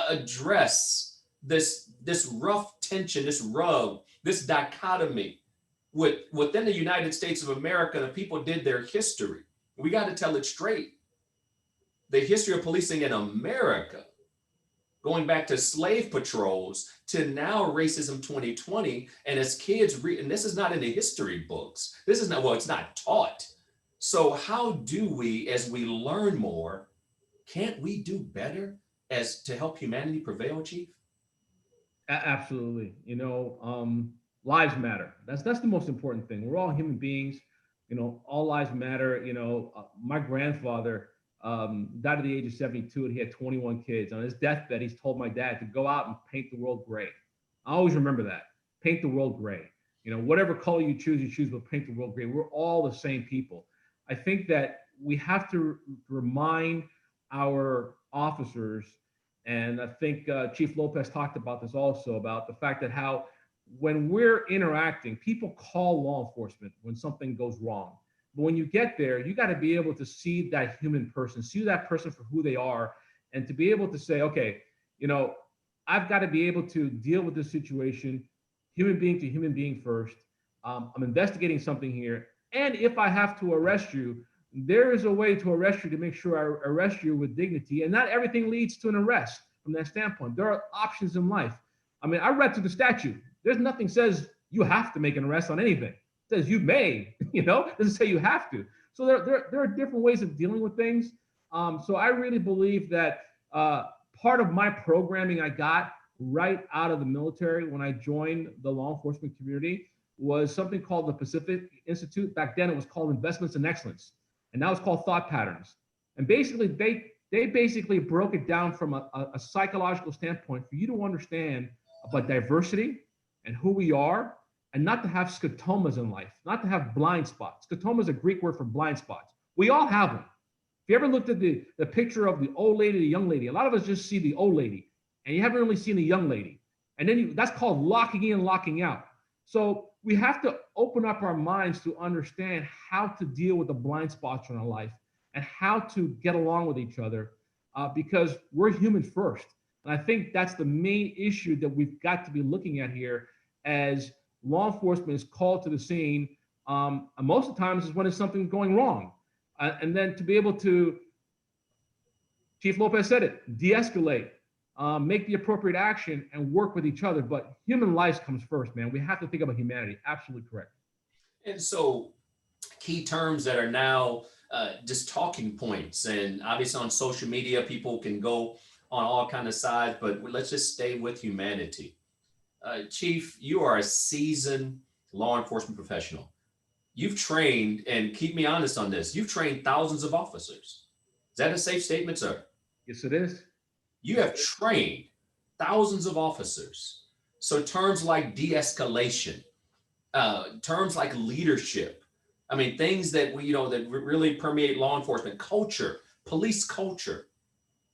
address this rough tension, this rub, this dichotomy within the United States of America? The people did their history. We got to tell it straight. The history of policing in America, going back to slave patrols to now racism 2020. And as kids read, and this is not in the history books. This is not, well, it's not taught. So how do we, as we learn more, can't we do better as to help humanity prevail, Chief? Absolutely. Lives matter. That's the most important thing. We're all human beings. All lives matter. My grandfather died at the age of 72, and he had 21 kids. On his deathbed, he's told my dad to go out and paint the world gray. I always remember that. Paint the world gray. Whatever color you choose, but paint the world gray. We're all the same people. I think that we have to remind our officers, and I think Chief Lopez talked about this also, about the fact that how when we're interacting, people call law enforcement when something goes wrong. But when you get there, you got to be able to see that human person, see that person for who they are, and to be able to say, okay, I've got to be able to deal with this situation, human being to human being first. I'm investigating something here. And if I have to arrest you, there is a way to arrest you to make sure I arrest you with dignity. And not everything leads to an arrest from that standpoint. There are options in life. I mean, I read through the statute. There's nothing says you have to make an arrest on anything. It says you may, it doesn't say you have to. So there are different ways of dealing with things. So I really believe that part of my programming I got right out of the military when I joined the law enforcement community was something called the Pacific Institute. Back then it was called Investments in Excellence. And now it's called Thought Patterns. And basically they basically broke it down from a psychological standpoint for you to understand about diversity and who we are, and not to have scotomas in life, not to have blind spots. Scotoma is a Greek word for blind spots. We all have them. If you ever looked at the picture of the old lady, the young lady, a lot of us just see the old lady, and you haven't really seen the young lady. And then that's called locking in, locking out. So we have to open up our minds to understand how to deal with the blind spots in our life and how to get along with each other, because we're human first. And I think that's the main issue that we've got to be looking at here as law enforcement is called to the scene. And most of the times is when it's something going wrong. And then to be able to, Chief Lopez said it, de-escalate, make the appropriate action, and work with each other. But human life comes first, man. We have to think about humanity. Absolutely correct. And so, key terms that are now just talking points, and obviously on social media, people can go on all kind of sides, but let's just stay with humanity. Chief, you are a seasoned law enforcement professional. You've trained, and keep me honest on this, you've trained thousands of officers. Is that a safe statement, sir? Yes, it is. You have trained thousands of officers. So terms like de-escalation, terms like leadership, I mean, things that we, that really permeate law enforcement culture, police culture.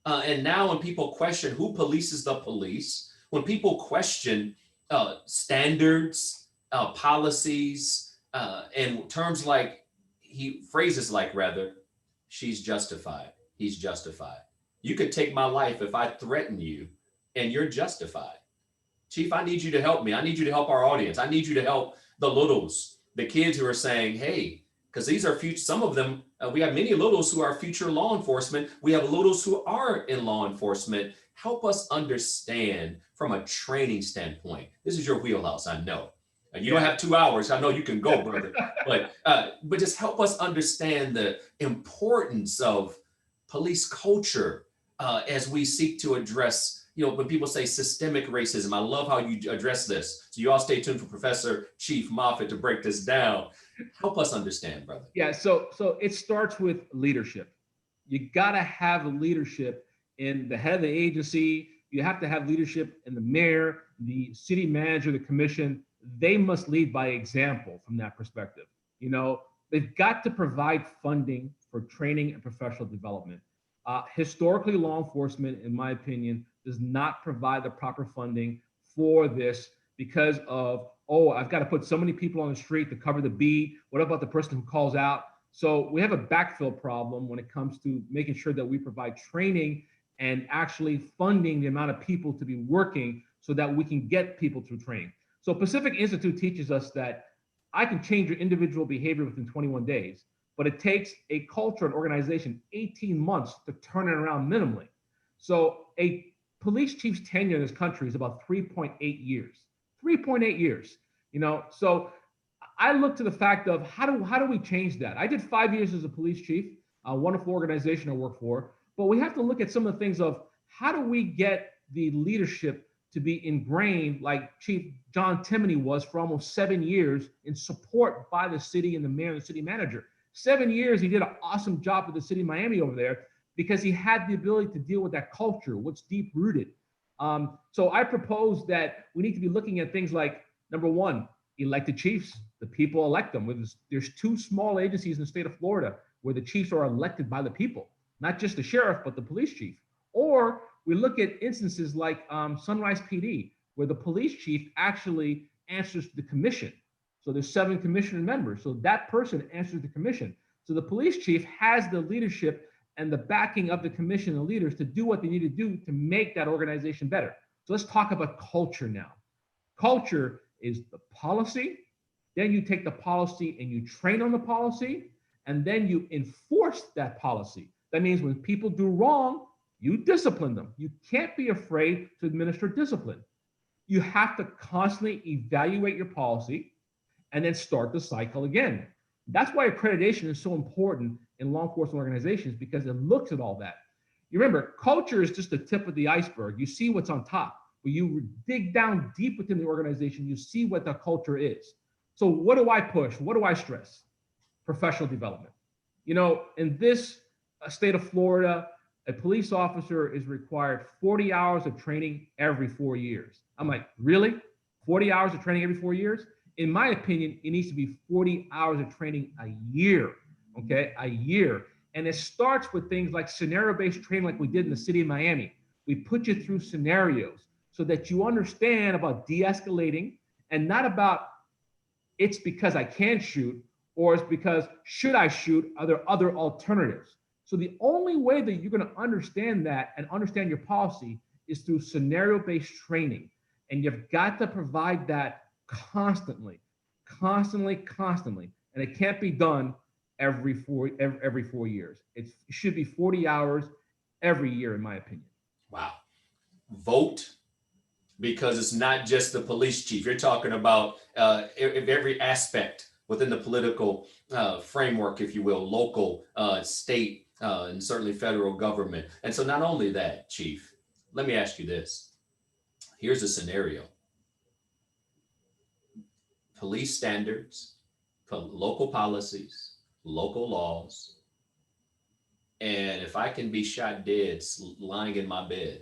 And now when people question who polices the police, when people question standards, policies, and terms like, phrases like, rather, she's justified, he's justified. You could take my life if I threaten you, and you're justified. Chief, I need you to help me. I need you to help our audience. I need you to help the littles, the kids who are saying, hey, because these are future, some of them, we have many littles who are future law enforcement. We have littles who are in law enforcement. Help us understand from a training standpoint. This is your wheelhouse, I know. You don't have 2 hours. I know you can go, brother. But just help us understand the importance of police culture as we seek to address, when people say systemic racism. I love how you address this. So you all stay tuned for Professor Chief Moffett to break this down. Help us understand, brother. Yeah, so it starts with leadership. You got to have leadership in the head of the agency. You have to have leadership in the mayor, the city manager, the commission. They must lead by example from that perspective. They've got to provide funding for training and professional development. Historically, law enforcement, in my opinion, does not provide the proper funding for this because of, I've got to put so many people on the street to cover the beat. What about the person who calls out? So we have a backfill problem when it comes to making sure that we provide training and actually funding the amount of people to be working so that we can get people through training. So Pacific Institute teaches us that I can change your individual behavior within 21 days, but it takes a culture and organization 18 months to turn it around minimally. So a police chief's tenure in this country is about 3.8 years. 3.8 years. So I look to the fact of how do we change that? I did 5 years as a police chief, a wonderful organization I work for, but we have to look at some of the things of how do we get the leadership to be ingrained like Chief John Timoney was for almost 7 years in support by the city and the mayor and the city manager. 7 years, he did an awesome job with the city of Miami over there because he had the ability to deal with that culture, what's deep rooted. So I propose that we need to be looking at things like, number one, elected chiefs. The people elect them. There's 2 small agencies in the state of Florida where the chiefs are elected by the people, not just the sheriff, but the police chief. Or we look at instances like Sunrise PD, where the police chief actually answers to the commission. So there's 7 commissioner members. So that person answers the commission. So the police chief has the leadership and the backing of the commission and leaders to do what they need to do to make that organization better. So let's talk about culture now. Culture is the policy. Then you take the policy and you train on the policy, and then you enforce that policy. That means when people do wrong, you discipline them. You can't be afraid to administer discipline. You have to constantly evaluate your policy and then start the cycle again. That's why accreditation is so important in law enforcement organizations, because it looks at all that. You remember, culture is just the tip of the iceberg. You see what's on top. When you dig down deep within the organization, you see what the culture is. So what do I push? What do I stress? Professional development. In this state of Florida, a police officer is required 40 hours of training every 4 years. I'm like, really? 40 hours of training every 4 years? In my opinion, it needs to be 40 hours of training a year, okay? A year. And it starts with things like scenario-based training like we did in the city of Miami. We put you through scenarios so that you understand about de-escalating and not about it's because I can shoot or it's because should I shoot? Are there other alternatives? So the only way that you're going to understand that and understand your policy is through scenario-based training. And you've got to provide that constantly. And it can't be done every 4 years. It should be 40 hours every year, in my opinion. Wow. vote, because it's not just the police chief. You're talking about every aspect within the political framework, if you will, local, state, and certainly federal government. And so not only that, Chief, let me ask you this. Here's a scenario. Police standards, local policies, local laws, and if I can be shot dead lying in my bed,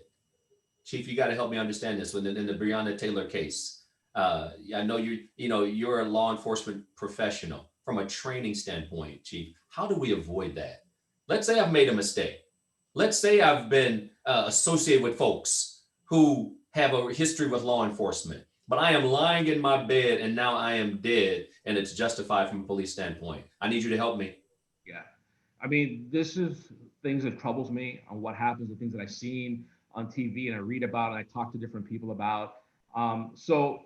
Chief, you got to help me understand this. In the Breonna Taylor case, I know you're a law enforcement professional. From a training standpoint, Chief, how do we avoid that? Let's say I've made a mistake. Let's say I've been associated with folks who have a history with law enforcement, but I am lying in my bed and now I am dead, and it's justified from a police standpoint. I need you to help me. Yeah. I mean, this is things that troubles me on what happens, the things that I've seen on TV and I read about and I talk to different people about. So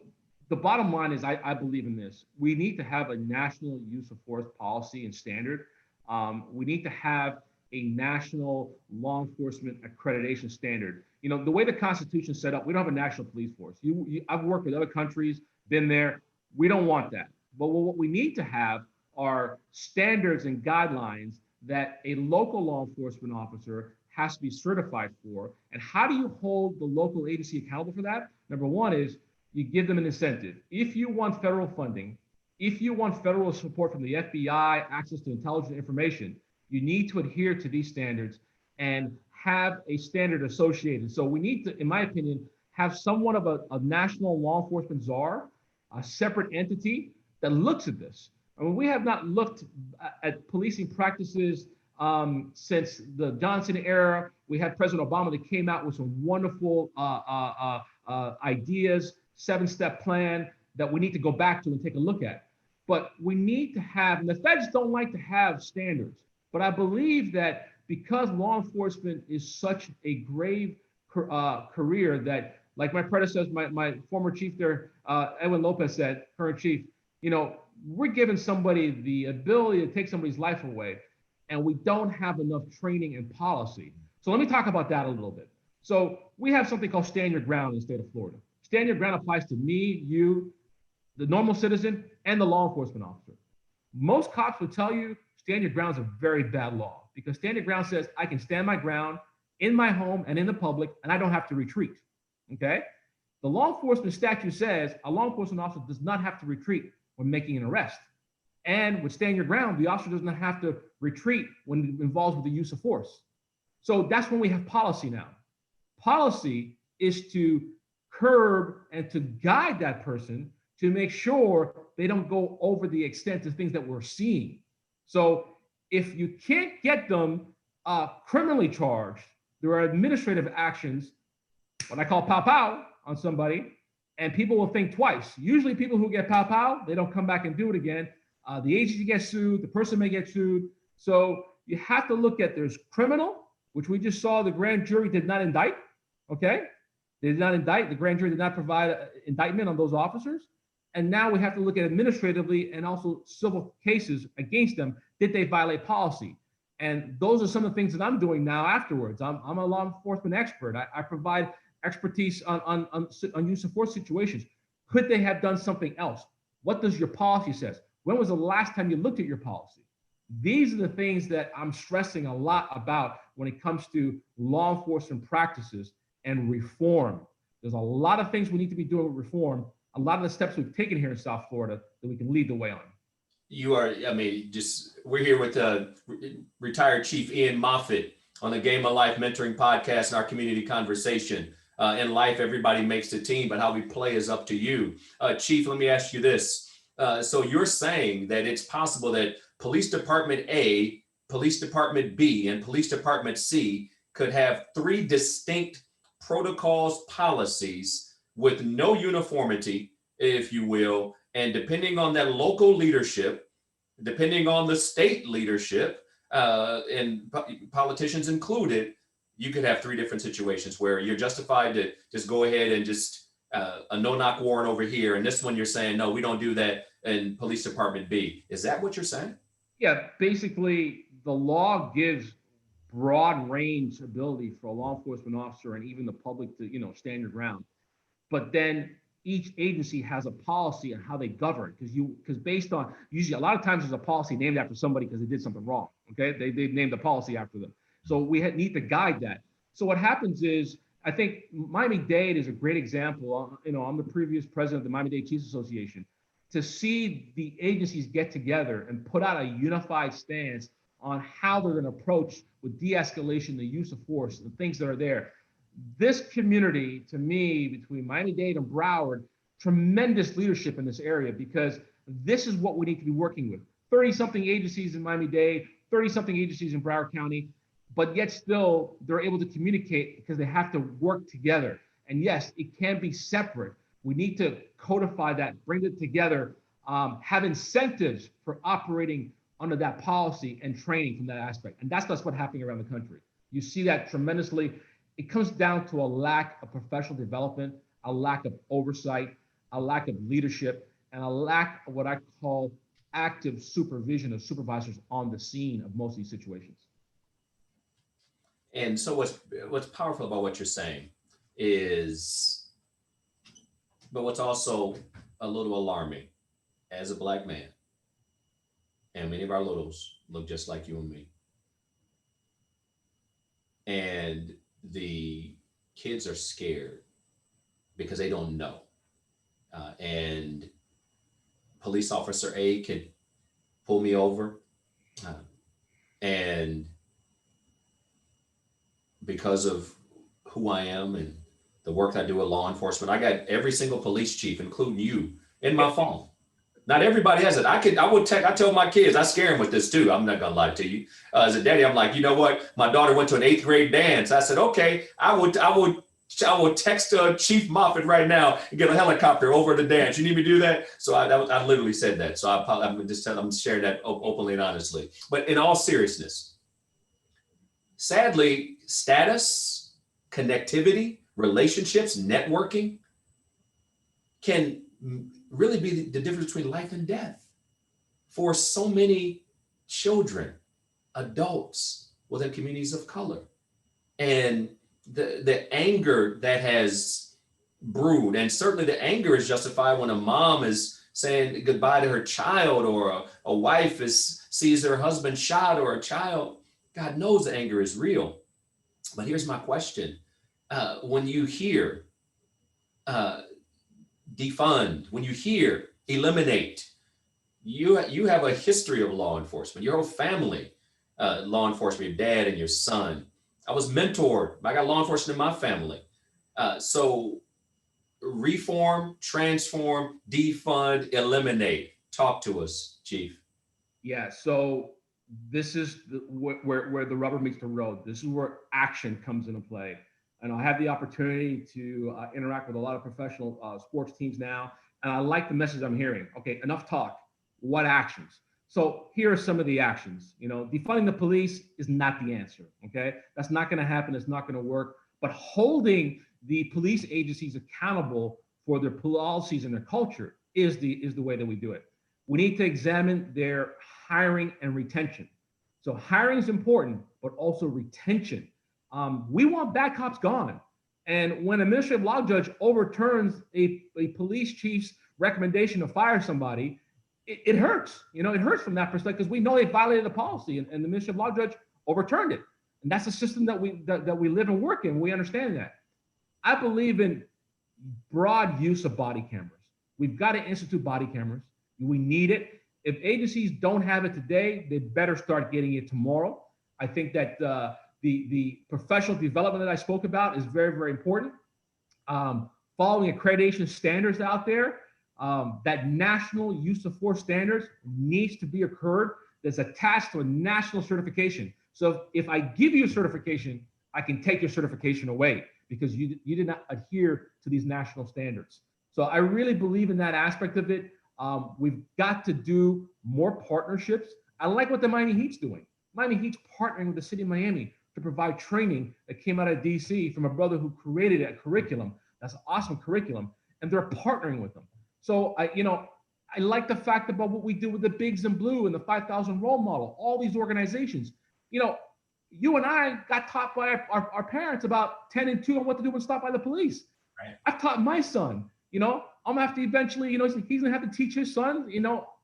the bottom line is I believe in this. We need to have a national use of force policy and standard. We need to have a national law enforcement accreditation standard. You know, the way the Constitution is set up, we don't have a national police force. I've worked with other countries, been there. We don't want that. But what we need to have are standards and guidelines that a local law enforcement officer has to be certified for. And how do you hold the local agency accountable for that? Number one is you give them an incentive. If you want federal funding, if you want federal support from the FBI, access to intelligence information, you need to adhere to these standards and have a standard associated. So we need to, in my opinion, have somewhat of a national law enforcement czar, a separate entity that looks at this. I mean, we have not looked at policing practices since the Johnson era. We had President Obama that came out with some wonderful ideas, 7-step plan that we need to go back to and take a look at. But we need to have, and the feds don't like to have standards, but I believe that because law enforcement is such a grave career that, like my predecessor, my former chief there, Edwin Lopez said, current chief, you know, we're giving somebody the ability to take somebody's life away, and we don't have enough training and policy. So let me talk about that a little bit. So we have something called stand your ground in the state of Florida. Stand your ground applies to me, you, the normal citizen, and the law enforcement officer. Most cops will tell you stand your ground is a very bad law, because stand your ground says I can stand my ground in my home and in the public, and I don't have to retreat, okay? The law enforcement statute says a law enforcement officer does not have to retreat when making an arrest. And with stand your ground, the officer does not have to retreat when it involves with the use of force. So that's when we have policy now. Policy is to curb and to guide that person to make sure they don't go over the extent of things that we're seeing. So if you can't get them criminally charged, there are administrative actions, what I call pow-pow on somebody, and people will think twice. Usually people who get pow-pow, they don't come back and do it again. The agency gets sued, the person may get sued. So you have to look at, there's criminal, which we just saw the grand jury did not indict, okay? They did not indict, the grand jury did not provide indictment on those officers. And now we have to look at administratively and also civil cases against them. Did they violate policy? And those are some of the things that I'm doing now afterwards. I'm a law enforcement expert. I provide expertise on use of force situations. Could they have done something else? What does your policy say? When was the last time you looked at your policy? These are the things that I'm stressing a lot about when it comes to law enforcement practices and reform. There's a lot of things we need to be doing with reform, a lot of the steps we've taken here in South Florida that we can lead the way on. You are, I mean, we're here with retired Chief Ian Moffett on the Game of Life Mentoring Podcast and our community conversation. In life, everybody makes the team, but how we play is up to you. Chief, let me ask you this. So you're saying that it's possible that Police Department A, Police Department B, and Police Department C could have 3 distinct protocols, policies with no uniformity, if you will, and depending on that local leadership, depending on the state leadership, and politicians included, you could have 3 different situations where you're justified to just go ahead and just a no-knock warrant over here. And this one you're saying, no, we don't do that in Police Department B. Is that what you're saying? Yeah, basically the law gives broad range ability for a law enforcement officer and even the public to, stand your ground. But then each agency has a policy on how they govern, because based on, usually a lot of times there's a policy named after somebody because they did something wrong. Okay, they named the policy after them. So we need to guide that. So what happens is, I think Miami-Dade is a great example. I'm the previous president of the Miami-Dade Chiefs Association. To see the agencies get together and put out a unified stance on how they're going to approach with de-escalation, the use of force, the things that are there. This community, to me, between Miami-Dade and Broward, tremendous leadership in this area, because this is what we need to be working with. 30-something agencies in Miami-Dade, 30-something agencies in Broward County, but yet still they're able to communicate because they have to work together. And yes, it can be separate. We need to codify that, bring it together, have incentives for operating under that policy and training from that aspect. And that's what's happening around the country. You see that tremendously. It comes down to a lack of professional development, a lack of oversight, a lack of leadership, and a lack of what I call active supervision of supervisors on the scene of most of these situations. And so what's powerful about what you're saying is, but what's also a little alarming, as a Black man, and many of our littles look just like you and me, and the kids are scared because they don't know. And police officer A could pull me over, and because of who I am and the work I do with law enforcement, I got every single police chief, including you, in my phone. Not everybody has it. I tell my kids, I scare them with this too. I'm not gonna lie to you. As a daddy, I'm like, you know what? My daughter went to an 8th grade dance. I said, okay, I would text Chief Moffett right now and get a helicopter over to dance. You need me to do that? So I literally said that. So I'm sharing that openly and honestly. But in all seriousness, sadly, status, connectivity, relationships, networking can really be the difference between life and death for so many children, adults within communities of color. And the anger that has brewed, and certainly the anger is justified when a mom is saying goodbye to her child, or a wife sees her husband shot, or a child. God knows the anger is real. But here's my question. When you hear defund, when you hear eliminate, you have a history of law enforcement, your whole family, law enforcement, your dad and your son. I was mentored. I got law enforcement in my family. So reform, transform, defund, eliminate. Talk to us, Chief. Yeah, so this is where the rubber meets the road. This is where action comes into play. And I have the opportunity to interact with a lot of professional sports teams now. And I like the message I'm hearing. Okay, enough talk. What actions? So here are some of the actions. Defunding the police is not the answer. Okay, that's not going to happen. It's not going to work. But holding the police agencies accountable for their policies and their culture is the way that we do it. We need to examine their hiring and retention. So hiring is important, but also retention. We want bad cops gone. And when an administrative law judge overturns a police chief's recommendation to fire somebody, it hurts. It hurts from that perspective, because we know they violated the policy, and the administrative law judge overturned it. And that's the system that we live and work in. We understand that. I believe in broad use of body cameras. We've got to institute body cameras. We need it. If agencies don't have it today, they better start getting it tomorrow. I think that the professional development that I spoke about is very, very important. Following accreditation standards out there, that national use of force standards needs to be occurred that's attached to a national certification. So if I give you a certification, I can take your certification away because you did not adhere to these national standards. So I really believe in that aspect of it. We've got to do more partnerships. I like what the Miami Heat's doing. Miami Heat's partnering with the city of Miami to provide training that came out of DC from a brother who created a curriculum. That's an awesome curriculum, and they're partnering with them. So I like the fact about what we do with the Bigs and Blue and the 5,000 role model, all these organizations. you and I got taught by our parents about 10 and 2 on what to do when stopped by the police. Right. I've taught my son, I'm gonna have to eventually, he's gonna have to teach his son,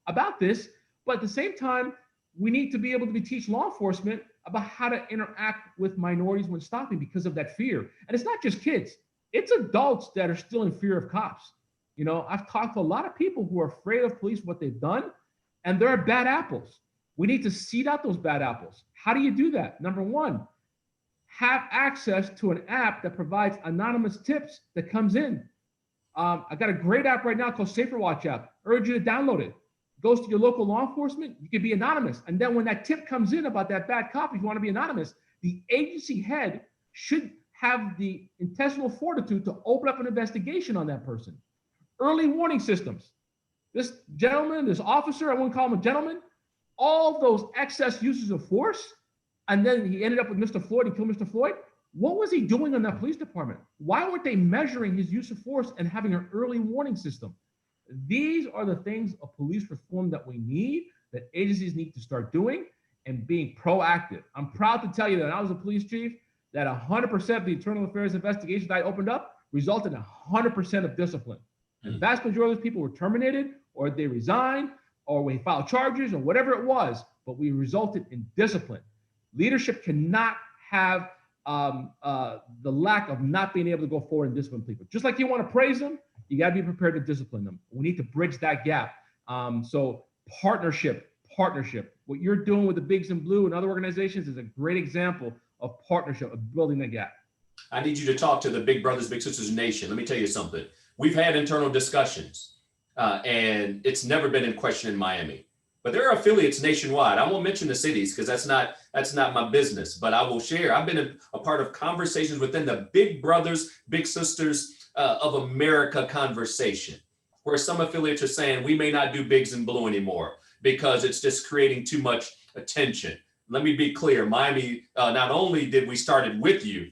about this. But at the same time, we need to be able to teach law enforcement about how to interact with minorities when stopping because of that fear. And it's not just kids, it's adults that are still in fear of cops. I've talked to a lot of people who are afraid of police, what they've done, and there are bad apples. We need to seed out those bad apples. How do you do that? Number one, have access to an app that provides anonymous tips that comes in. I got a great app right now called Safer Watch app. Urge you to download it. Goes to your local law enforcement. You can be anonymous. And then when that tip comes in about that bad cop, if you want to be anonymous, the agency head should have the intestinal fortitude to open up an investigation on that person. Early warning systems. This gentleman, this officer, I wouldn't call him a gentleman, all those excess uses of force, and then he ended up with Mr. Floyd and killed Mr. Floyd. What was he doing in that police department? Why weren't they measuring his use of force and having an early warning system? These are the things of police reform that we need, that agencies need to start doing and being proactive. I'm proud to tell you that when I was a police chief, that 100% of the internal affairs investigations I opened up resulted in 100% of discipline. The vast majority of those people were terminated, or they resigned, or we filed charges, or whatever it was, but we resulted in discipline. Leadership cannot have the lack of not being able to go forward and discipline people. Just like you want to praise them, you got to be prepared to discipline them. We need to bridge that gap. So partnership. What you're doing with the Bigs in Blue and other organizations is a great example of partnership, of building that gap. I need you to talk to the Big Brothers, Big Sisters Nation. Let me tell you something. We've had internal discussions, and it's never been in question in Miami. But there are affiliates nationwide. I won't mention the cities because that's not my business. But I will share. I've been a part of conversations within the Big Brothers, Big Sisters of America conversation, where some affiliates are saying we may not do Bigs in Blue anymore because it's just creating too much attention. Let me be clear. Miami, not only did we start it with you,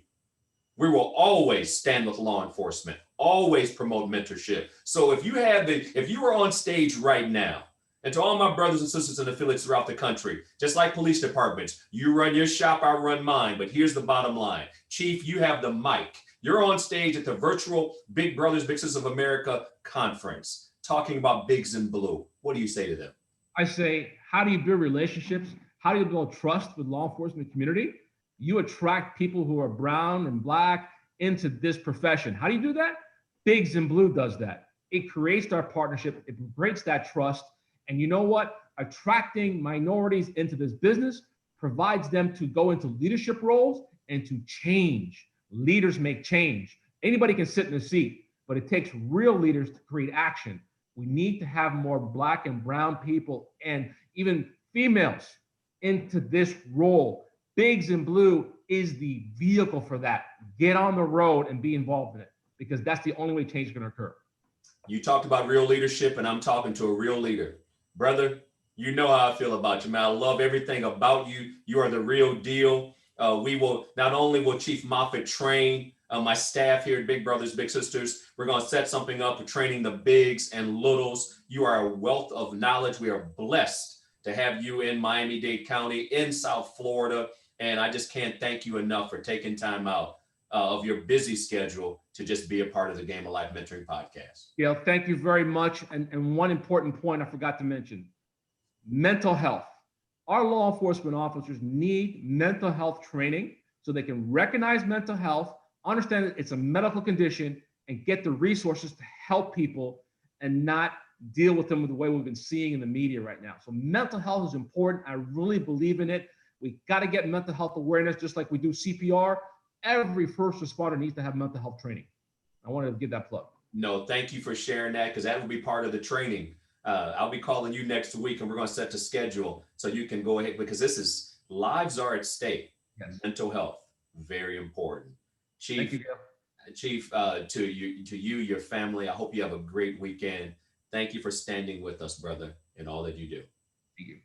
we will always stand with law enforcement, always promote mentorship. So if you were on stage right now, and to all my brothers and sisters and affiliates throughout the country, just like police departments, you run your shop, I run mine. But here's the bottom line. Chief, you have the mic. You're on stage at the virtual Big Brothers, Big Sisters of America conference, talking about Bigs in Blue. What do you say to them? I say, how do you build relationships? How do you build trust with law enforcement community? You attract people who are brown and black into this profession. How do you do that? Bigs in Blue does that. It creates our partnership. It breaks that trust. And you know what? Attracting minorities into this business provides them to go into leadership roles and to change. Leaders make change. Anybody can sit in a seat, but it takes real leaders to create action. We need to have more black and brown people and even females into this role. Bigs in Blue is the vehicle for that. Get on the road and be involved in it, because that's the only way change is going to occur. You talked about real leadership, and I'm talking to a real leader. Brother, you know how I feel about you, man. I love everything about you. You are the real deal. We will, not only will Chief Moffett train my staff here at Big Brothers, Big Sisters, we're going to set something up for training the bigs and littles. You are a wealth of knowledge. We are blessed to have you in Miami-Dade County in South Florida. And I just can't thank you enough for taking time out of your busy schedule to just be a part of the Game of Life Mentoring Podcast. Yeah, thank you very much. And one important point I forgot to mention, mental health. Our law enforcement officers need mental health training so they can recognize mental health, understand that it's a medical condition, and get the resources to help people and not deal with them the way we've been seeing in the media right now. So mental health is important. I really believe in it. We got to get mental health awareness, just like we do CPR. Every first responder needs to have mental health training. I wanted to give that plug. No, thank you for sharing that, because that will be part of the training. I'll be calling you next week, and we're going to set the schedule so you can go ahead, because this is, lives are at stake. Yes. Mental health, very important. Chief, thank you, Chief, to you, your family, I hope you have a great weekend. Thank you for standing with us, brother, in all that you do. Thank you.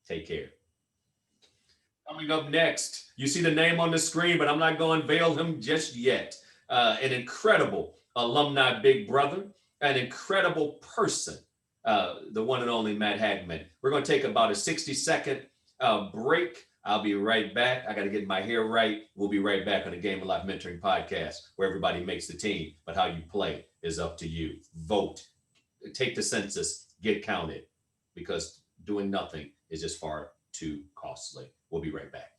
Take care. Coming up next, you see the name on the screen, but I'm not going to unveil him just yet. An incredible alumni big brother, an incredible person, the one and only Matt Haggman. We're going to take about a 60-second break. I'll be right back. I got to get my hair right. We'll be right back on the Game of Life Mentoring Podcast, where everybody makes the team, but how you play is up to you. Vote, take the census, get counted, because doing nothing is just far too costly. We'll be right back.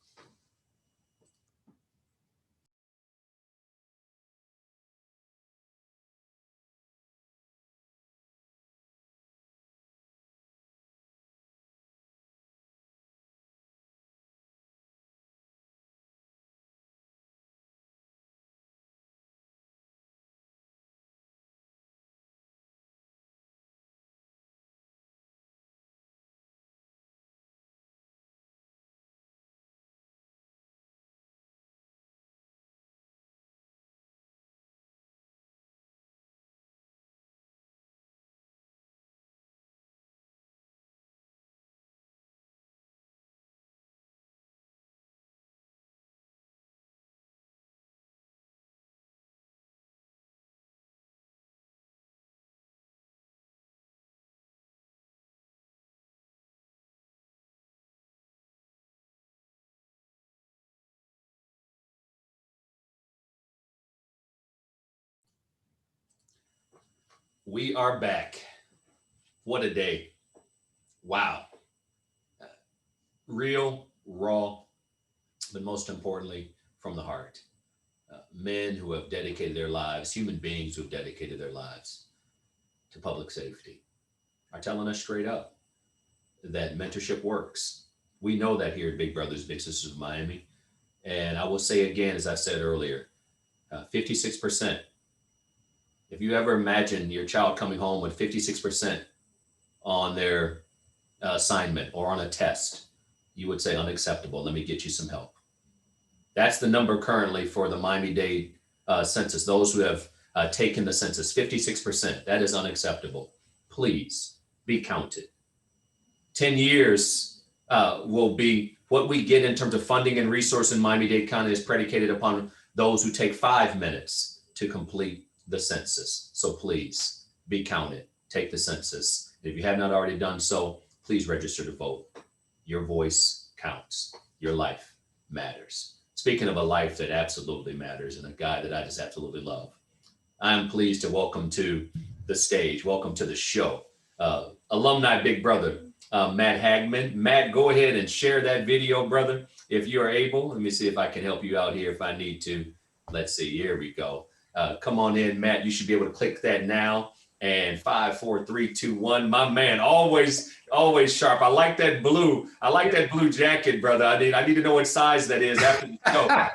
We are back. What a day. Wow. Real, raw, but most importantly, from the heart. Men who have dedicated their lives, human beings who have dedicated their lives to public safety, are telling us straight up that mentorship works. We know that here at Big Brothers Big Sisters of Miami. And I will say again, as I said earlier, 56%. If you ever imagine your child coming home with 56% on their assignment or on a test, you would say unacceptable. Let me get you some help. That's the number currently for the Miami-Dade census. Those who have taken the census, 56%. That is unacceptable. Please be counted. 10 years will be what we get in terms of funding and resource in Miami-Dade County is predicated upon those who take 5 minutes to complete the census. So please be counted. Take the census. If you have not already done so, please register to vote. Your voice counts. Your life matters. Speaking of a life that absolutely matters and a guy that I just absolutely love, I'm pleased to welcome to the stage, welcome to the show, alumni big brother, Matt Haggman. Matt, go ahead and share that video, brother, if you are able. Let me see if I can help you out here if I need to. Let's see, here we go. Come on in, Matt. You should be able to click that now. And 5, 4, 3, 2, 1. My man, always sharp. I like that blue. I like that blue jacket, brother. I need to know what size that is after the show.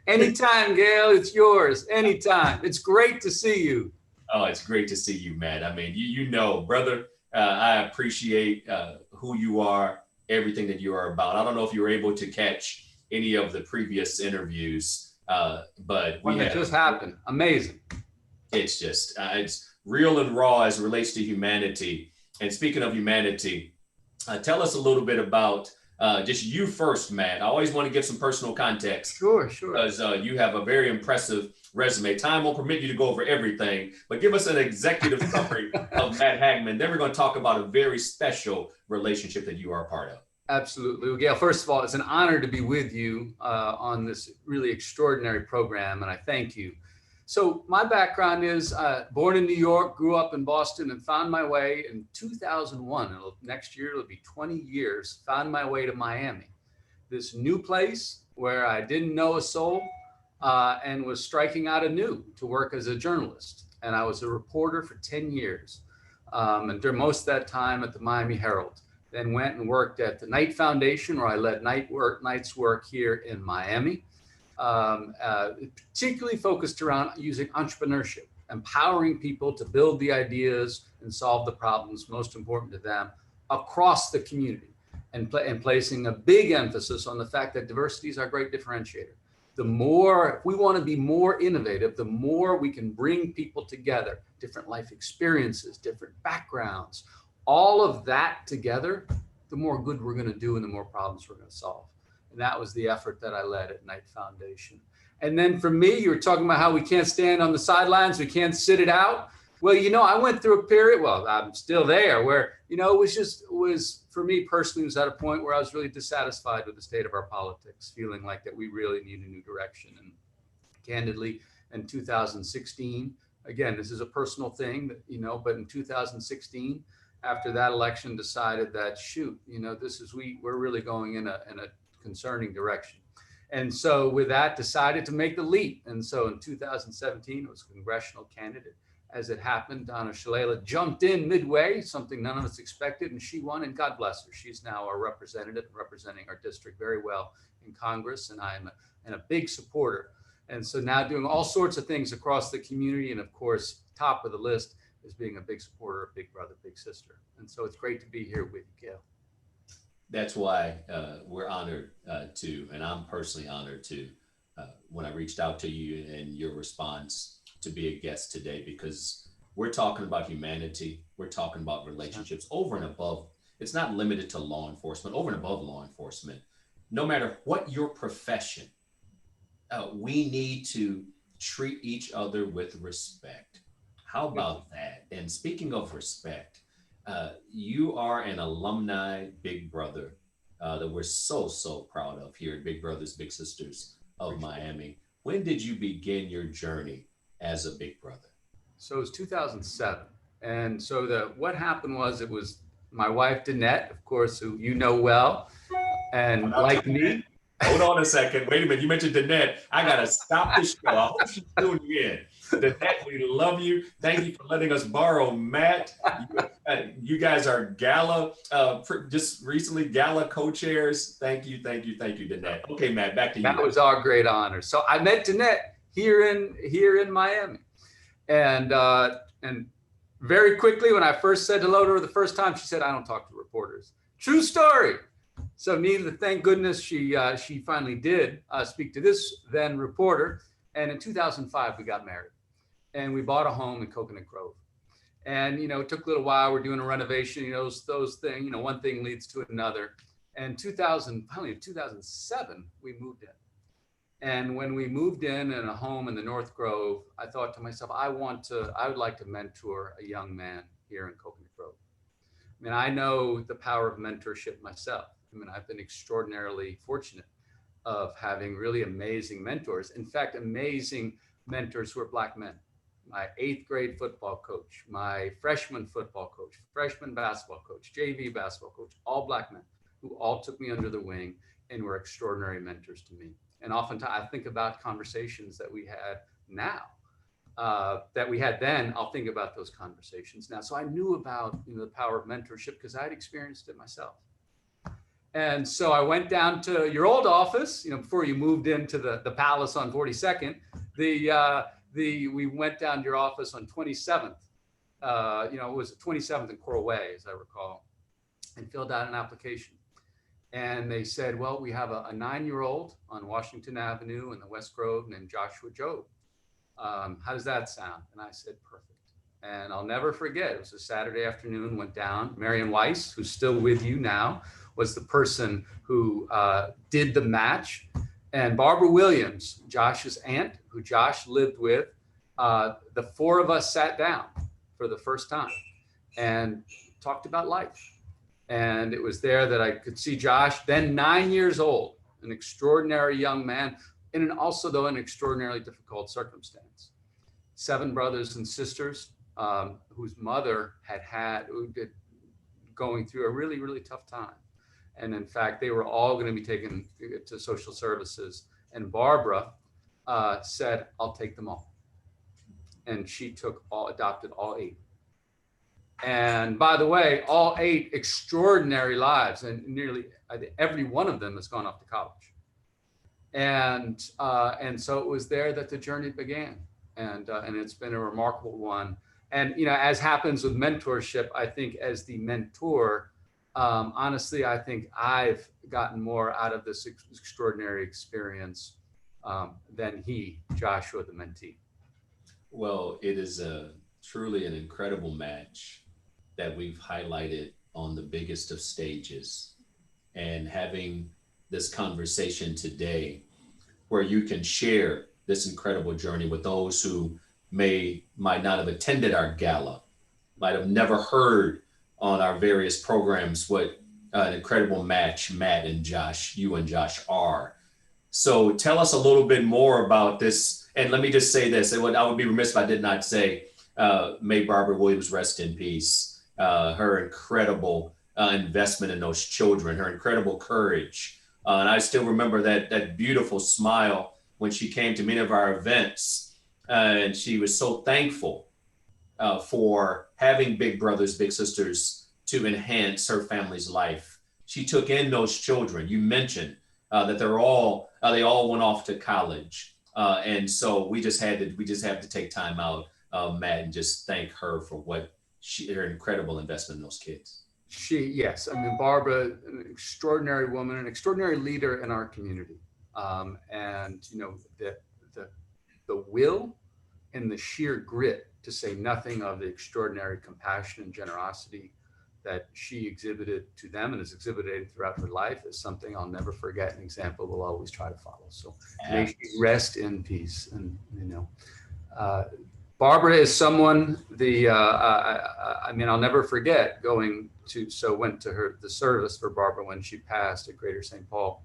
Anytime, Gail, it's yours. Anytime. It's great to see you. Oh, it's great to see you, Matt. I mean, you know, brother, I appreciate who you are, everything that you are about. I don't know if you were able to catch any of the previous interviews, but One that just happened. Amazing. It's just, it's real and raw as it relates to humanity. And speaking of humanity, tell us a little bit about just you first, Matt. I always want to give some personal context. Sure. Because you have a very impressive resume. Time won't permit you to go over everything, but give us an executive summary of Matt Haggman. Then we're going to talk about a very special relationship that you are a part of. Absolutely. Well, Gail, first of all, it's an honor to be with you on this really extraordinary program, and I thank you. So my background is born in New York, grew up in Boston, and found my way in 2001. Next year, it'll be 20 years, found my way to Miami, this new place where I didn't know a soul and was striking out anew to work as a journalist. And I was a reporter for 10 years, and during most of that time at the Miami Herald. Then went and worked at the Knight Foundation, where I led Knight's work here in Miami. Particularly focused around using entrepreneurship, empowering people to build the ideas and solve the problems most important to them across the community, and placing a big emphasis on the fact that diversity is our great differentiator. The more, if we want to be more innovative, the more we can bring people together, different life experiences, different backgrounds, all of that together, the more good we're going to do and the more problems we're going to solve. And that was the effort that I led at Knight Foundation. And then for me, you were talking about how we can't stand on the sidelines, we can't sit it out. Well, I went through a period, well, I'm still there, where, it was for me personally, it was at a point where I was really dissatisfied with the state of our politics, feeling like that we really need a new direction. And candidly, in 2016, again, this is a personal thing, but in 2016, after that election, decided that, shoot, we're really going in a concerning direction. And so with that, decided to make the leap. And so in 2017, it was a congressional candidate. As it happened, Donna Shalala jumped in midway, something none of us expected, and she won, and God bless her. She's now our representative, representing our district very well in Congress, and I'm a big supporter. And so now doing all sorts of things across the community, and of course, top of the list is being a big supporter of Big Brother, Big Sister. And so it's great to be here with you, Gail. That's why we're honored to, and I'm personally honored to, when I reached out to you and your response to be a guest today, because we're talking about humanity. We're talking about relationships over and above. It's not limited to law enforcement, over and above law enforcement. No matter what your profession, we need to treat each other with respect. How about that? And speaking of respect, you are an alumni Big Brother that we're so proud of here at Big Brothers Big Sisters of Miami. When did you begin your journey as a Big Brother? So it was 2007. And so what happened was, it was my wife, Danette, of course, who you know well, and like me. Hold on a second. Wait a minute. You mentioned Danette. I got to stop this show. I hope she's tuning in. Danette, we love you. Thank you for letting us borrow Matt. You guys are gala, just recently gala co-chairs. Thank you, Danette. Okay, Matt, back to you. That was our great honor. So I met Danette here in Miami. And very quickly, when I first said hello to her the first time, she said, "I don't talk to reporters." True story. So thank goodness she finally did speak to this then reporter. And in 2005, we got married, and we bought a home in Coconut Grove. And, it took a little while. We're doing a renovation, those things, one thing leads to another. And finally in 2007, we moved in. And when we moved in a home in the North Grove, I thought to myself, I would like to mentor a young man here in Coconut Grove. I mean, I know the power of mentorship myself. I mean, I've been extraordinarily fortunate of having really amazing mentors. In fact, amazing mentors who are Black men. My 8th grade football coach, my freshman football coach, freshman basketball coach, JV basketball coach, all Black men who all took me under their wing and were extraordinary mentors to me. And oftentimes I think about conversations that we had now, that we had then. I'll think about those conversations now. So I knew about the power of mentorship because I had experienced it myself. And so I went down to your old office, before you moved into the Palace on 42nd. We went down to your office on 27th. It was 27th and Coral Way, as I recall, and filled out an application. And they said, well, we have a 9-year-old on Washington Avenue in the West Grove named Joshua Jobe. How does that sound? And I said, perfect. And I'll never forget, it was a Saturday afternoon, went down. Marion Weiss, who's still with you now, was the person who did the match. And Barbara Williams, Josh's aunt, who Josh lived with, the 4 of us sat down for the first time and talked about life. And it was there that I could see Josh, then 9 years old, an extraordinary young man, and also though an extraordinarily difficult circumstance. 7 brothers and sisters whose mother who did going through a really, really tough time. And in fact, they were all going to be taken to social services. And Barbara said, I'll take them all. And she adopted all 8. And by the way, all 8 extraordinary lives, and nearly every one of them has gone off to college. And so it was there that the journey began. And it's been a remarkable one. And, as happens with mentorship, I think as the mentor, honestly, I think I've gotten more out of this extraordinary experience than Joshua, the mentee. Well, it is truly an incredible match that we've highlighted on the biggest of stages, and having this conversation today where you can share this incredible journey with those who might not have attended our gala, might have never heard on our various programs what an incredible match Matt and Josh, you and Josh are. So tell us a little bit more about this. And let me just say this, I would be remiss if I did not say, may Barbara Williams rest in peace. Her incredible investment in those children, her incredible courage. And I still remember that beautiful smile when she came to many of our events. And she was so thankful for having big brothers, big sisters to enhance her family's life. She took in those children. You mentioned that they all went off to college. And so we just have to take time out, Matt, and just thank her for her incredible investment in those kids. Yes. I mean, Barbara, an extraordinary woman, an extraordinary leader in our community. And, you know, the will and the sheer grit, to say nothing of the extraordinary compassion and generosity that she exhibited to them and is exhibited throughout her life, is something I'll never forget, an example we'll always try to follow. So may she rest in peace. And, you know, Barbara is someone, I mean, I'll never forget went to the service for Barbara when she passed at Greater St. Paul,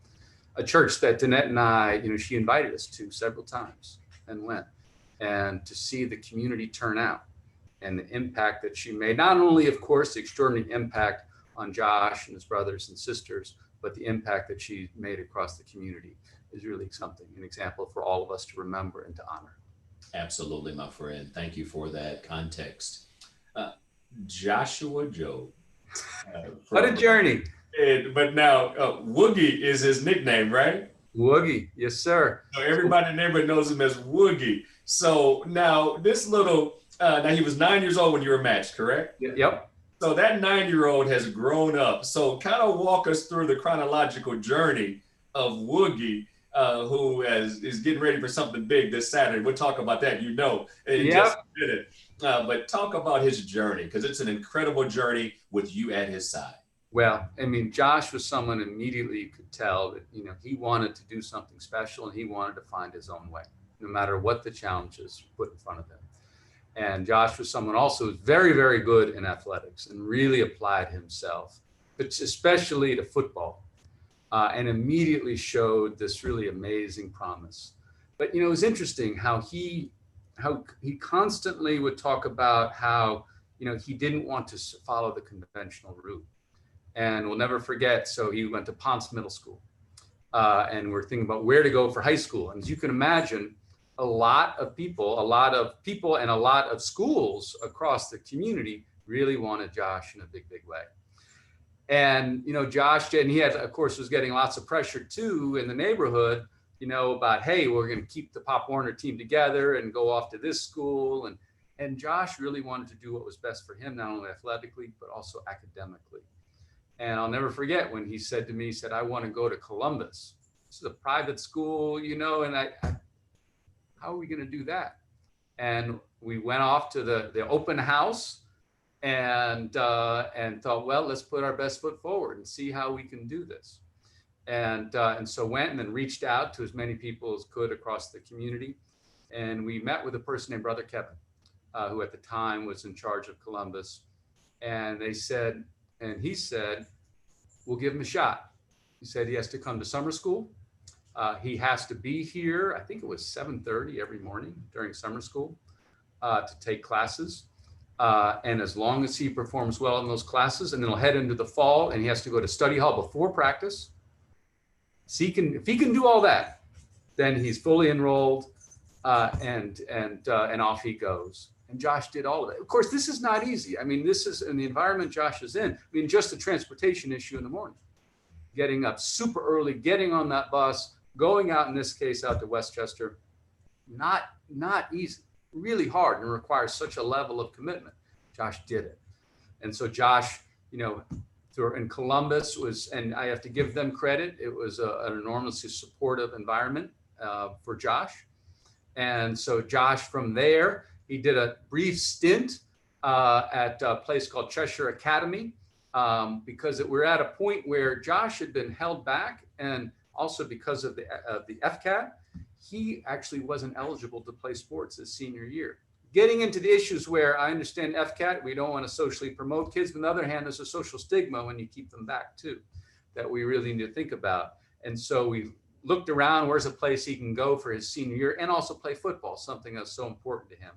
a church that Danette and I, you know, she invited us to several times and went, and to see the community turn out and the impact that she made, not only, of course, the extraordinary impact on Josh and his brothers and sisters, but the impact that she made across the community is really something, an example for all of us to remember and to honor. Absolutely, my friend. Thank you for that context. Joshua Joe. What a journey. But now, Woogie is his nickname, right? Woogie, yes, sir. So everybody in the neighborhood knows him as Woogie. So now this little, now he was 9 years old when you were matched, correct? Yep. So that 9-year-old has grown up. So kind of walk us through the chronological journey of Woogie, who is getting ready for something big this Saturday. We'll talk about that, you know, in just a minute. But talk about his journey, because it's an incredible journey with you at his side. Well, I mean, Josh was someone immediately you could tell that, you know, he wanted to do something special and he wanted to find his own way, no matter what the challenges put in front of him. And Josh was someone also who's very, very good in athletics and really applied himself, but especially to football, and immediately showed this really amazing promise. But, you know, it was interesting how he constantly would talk about how, you know, he didn't want to follow the conventional route. And we'll never forget, so he went to Ponce Middle School, and we're thinking about where to go for high school. And as you can imagine, a lot of people and a lot of schools across the community really wanted Josh in a big, big way. And, you know, Josh, and he had, of course, was getting lots of pressure too in the neighborhood, you know, about, hey, we're going to keep the Pop Warner team together and go off to this school. And Josh really wanted to do what was best for him, not only athletically, but also academically. And I'll never forget when he said to me, he said, I want to go to Columbus. This is a private school, you know, and how are we going to do that? And we went off to the open house and thought, well, let's put our best foot forward and see how we can do this. And so went and then reached out to as many people as could across the community. And we met with a person named Brother Kevin, who at the time was in charge of Columbus. And he said, we'll give him a shot. He said he has to come to summer school. He has to be here, I think it was 7:30 every morning during summer school to take classes. And as long as he performs well in those classes, and then he'll head into the fall and he has to go to study hall before practice. So if he can do all that, then he's fully enrolled, and off he goes. And Josh did all of it. Of course, this is not easy. I mean, this is in the environment Josh is in. I mean, just the transportation issue in the morning, getting up super early, getting on that bus, going out, in this case, out to Westchester, not easy, really hard, and requires such a level of commitment. Josh did it. And so Josh, you know, in Columbus and I have to give them credit, it was an enormously supportive environment for Josh. And so Josh, from there, he did a brief stint at a place called Cheshire Academy, because we're at a point where Josh had been held back, and also because of the FCAT, he actually wasn't eligible to play sports his senior year. getting into the issues where I understand FCAT, we don't want to socially promote kids. But on the other hand, there's a social stigma when you keep them back too, that we really need to think about. And so we looked around, where's a place he can go for his senior year and also play football, something that's so important to him.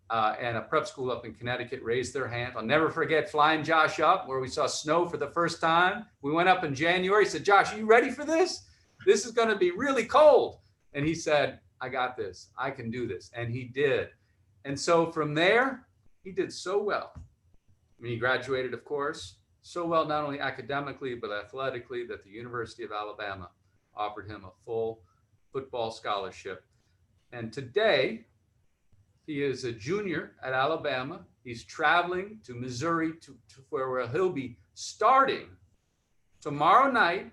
And a prep school up in Connecticut raised their hand. I'll never forget flying Josh up where we saw snow for the first time. We went up in January. He said, Josh, are you ready for this? This is going to be really cold. And he said, I got this. I can do this. And he did. And so from there, he did so well. I mean, he graduated, of course, so well, not only academically, but athletically, that the University of Alabama offered him a full football scholarship. And today, he is a junior at Alabama. He's traveling to Missouri to where he'll be starting tomorrow night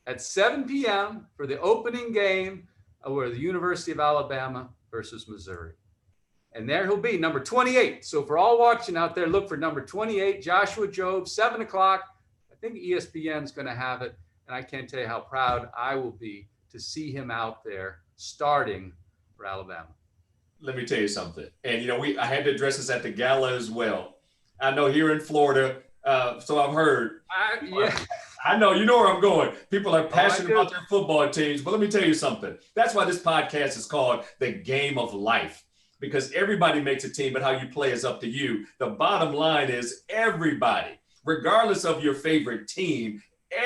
at 7 p.m. for the opening game of the University of Alabama versus Missouri. And there he'll be, number 28. So for all watching out there, look for number 28, Joshua Jobe, 7 o'clock. I think ESPN's going to have it. And I can't tell you how proud I will be to see him out there starting for Alabama. Let me tell you something. And, you know, I had to address this at the gala as well. I know here in Florida, so I've heard. Yeah. I know, you know where I'm going. People are passionate about their football teams, but let me tell you something. That's why this podcast is called The Game of Life, because everybody makes a team, but how you play is up to you. The bottom line is everybody, regardless of your favorite team,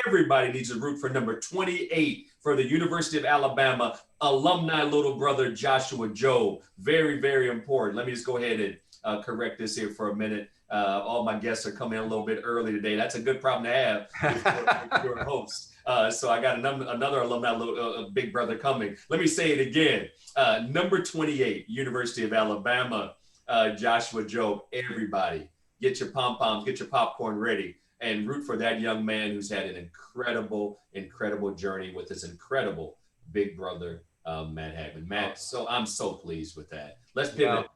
everybody needs to root for number 28 for the University of Alabama, alumni little brother Joshua Jobe. Very, very important. Let me just go ahead and correct this here for a minute. All my guests are coming in a little bit early today. That's a good problem to have if you're a host. So I got another alumni big brother coming. Let me say it again. Number 28, University of Alabama, Joshua Jobe. Everybody, get your pom-poms, get your popcorn ready, and root for that young man who's had an incredible, incredible journey with his incredible big brother, Matt Haggman. Matt, so I'm so pleased with that. Let's pivot.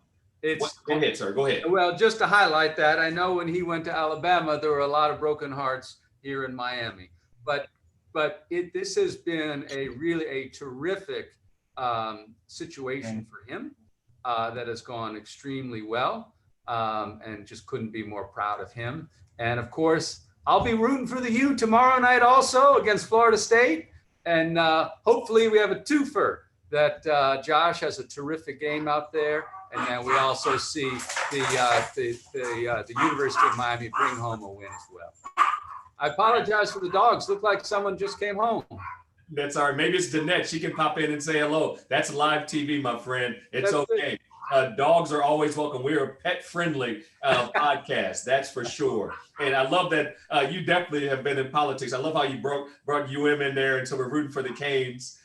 Go ahead, sir. Go ahead. Well, just to highlight that, I know when he went to Alabama, there were a lot of broken hearts here in Miami. But this has been a terrific situation for him that has gone extremely well, and just couldn't be more proud of him. And of course, I'll be rooting for the U tomorrow night also against Florida State. And hopefully we have a twofer that Josh has a terrific game out there. And then we also see the University of Miami bring home a win as well. I apologize for the dogs. Look like someone just came home. That's all right. Maybe it's Danette. She can pop in and say hello. That's live TV, my friend. It's okay. Dogs are always welcome. We're a pet-friendly podcast, that's for sure. And I love that you definitely have been in politics. I love how you brought UM in there, and so we're rooting for the Canes.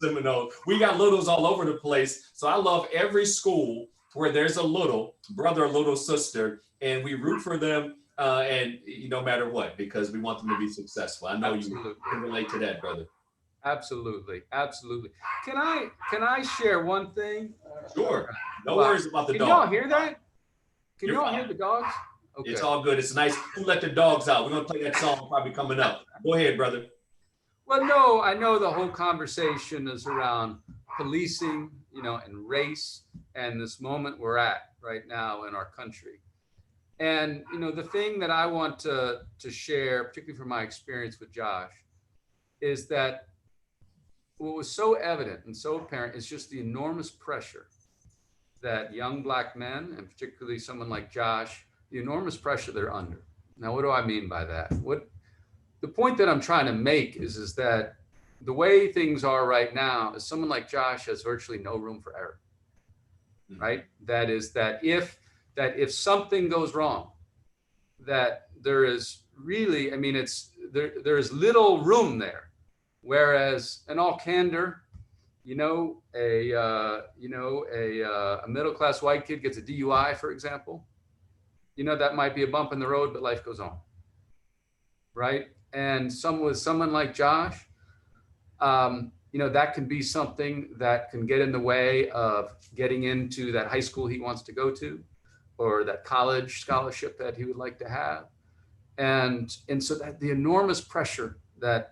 Seminoles. We got littles all over the place. So I love every school where there's a little brother, a little sister, and we root for them, and no matter what, because we want them to be successful. I know you can relate to that, brother. Absolutely, absolutely. Can I share one thing? Sure. No worries about the dogs. Can y'all hear that? Can y'all hear the dogs? Okay. It's all good. It's nice. Who let the dogs out? We're gonna play that song probably coming up. Go ahead, brother. Well, no, I know the whole conversation is around policing, and race, and this moment we're at right now in our country. And, the thing that I want to share, particularly from my experience with Josh, is that what was so evident and so apparent is just the enormous pressure that young Black men, and particularly someone like Josh, the enormous pressure they're under. Now, what do I mean by that? The point that I'm trying to make is that the way things are right now is someone like Josh has virtually no room for error, right? That is that if something goes wrong, that there is really, there is little room there. Whereas in all candor, a middle-class white kid gets a DUI, for example, that might be a bump in the road, but life goes on, right? And with someone like Josh, that can be something that can get in the way of getting into that high school he wants to go to, or that college scholarship that he would like to have. And so that the enormous pressure that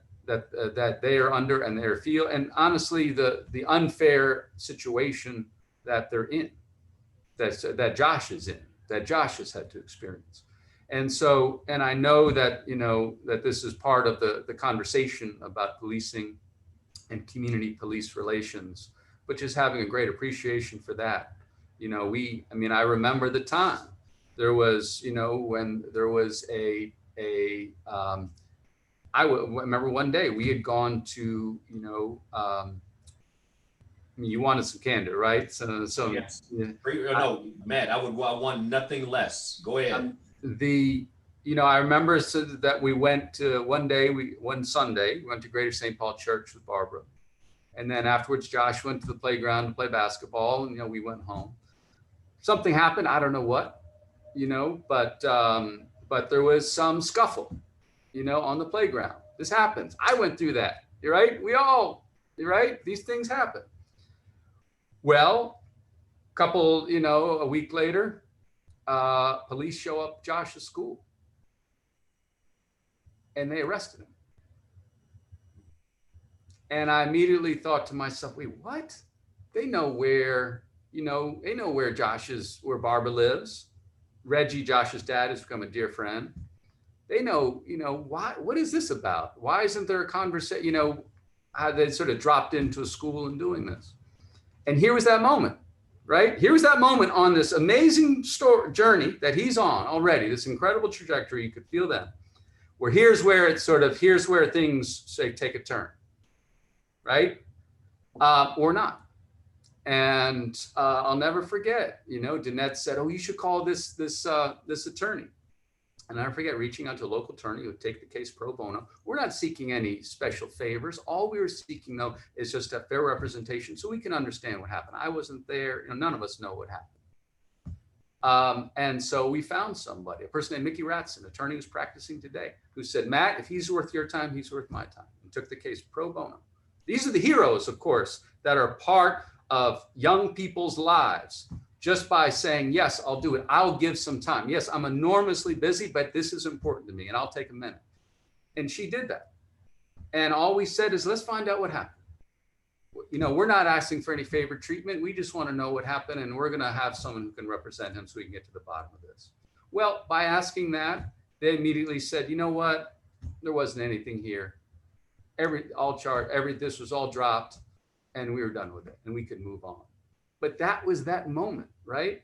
they are under and they feel, and honestly, the unfair situation that they're in. that Josh is in, that Josh has had to experience. And so, and I know that, that this is part of the conversation about policing and community police relations, but just having a great appreciation for that. I remember the time there was, when there was I remember one day we had gone to, you wanted some candor, right? So Yes. yeah. No, Matt, I want nothing less. Go ahead. I remember that we went to one Sunday, we went to Greater St. Paul Church with Barbara. And then afterwards, Josh went to the playground to play basketball, and, we went home. Something happened. I don't know what, but there was some scuffle, on the playground. This happens. I went through that. You're right. You're right. These things happen. Well, a week later, police show up at Josh's school and they arrested him. And I immediately thought to myself, wait, what? They know where, where Barbara lives. Reggie, Josh's dad, has become a dear friend. They know, why, what is this about? Why isn't there a conversation, how they sort of dropped into a school and doing this? And here was that moment, right? Here was that moment on this amazing journey that he's on already, this incredible trajectory. You could feel that. Here's where things say take a turn, right? Or not. And I'll never forget, Danette said, "Oh, you should call this attorney." And I forget reaching out to a local attorney who would take the case pro bono. We're not seeking any special favors. All we were seeking, though, is just a fair representation so we can understand what happened. I wasn't there. None of us know what happened. And so we found somebody, a person named Mickey Ratson, an attorney who's practicing today, who said, "Matt, if he's worth your time, he's worth my time," and took the case pro bono. These are the heroes, of course, that are part of young people's lives. Just by saying, yes, I'll do it. I'll give some time. Yes, I'm enormously busy, but this is important to me and I'll take a minute. And she did that. And all we said is, let's find out what happened. We're not asking for any favored treatment. We just want to know what happened, and we're going to have someone who can represent him so we can get to the bottom of this. Well, by asking that, they immediately said, you know what? There wasn't anything here. This was all dropped, and we were done with it, and we could move on. But that was that moment, right?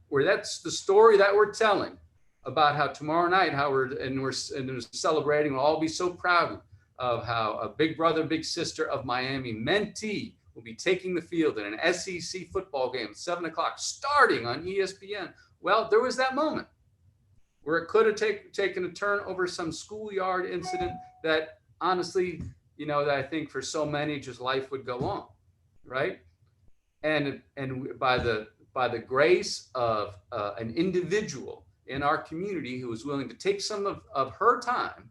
Where that's the story that we're telling about how tomorrow night, we're celebrating. We'll all be so proud of how a big brother, big sister of Miami, Mentee, will be taking the field in an SEC football game at 7:00 starting on ESPN. Well, there was that moment where it could have taken a turn over some schoolyard incident that honestly, that I think for so many, just life would go on, right? And by the grace of an individual in our community who was willing to take some of her time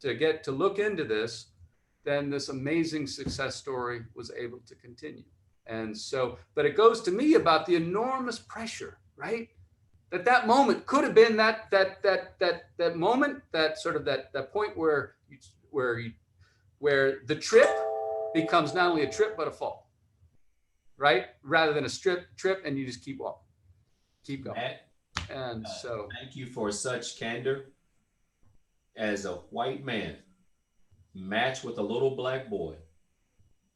to look into this, then this amazing success story was able to continue. And so, but it goes to me about the enormous pressure, right? That moment could have been that moment, that sort of that point where the trip becomes not only a trip but a fall. Right? Rather than a trip and you just keep walking, keep going. Matt, and so thank you for such candor. As a white man matched with a little black boy,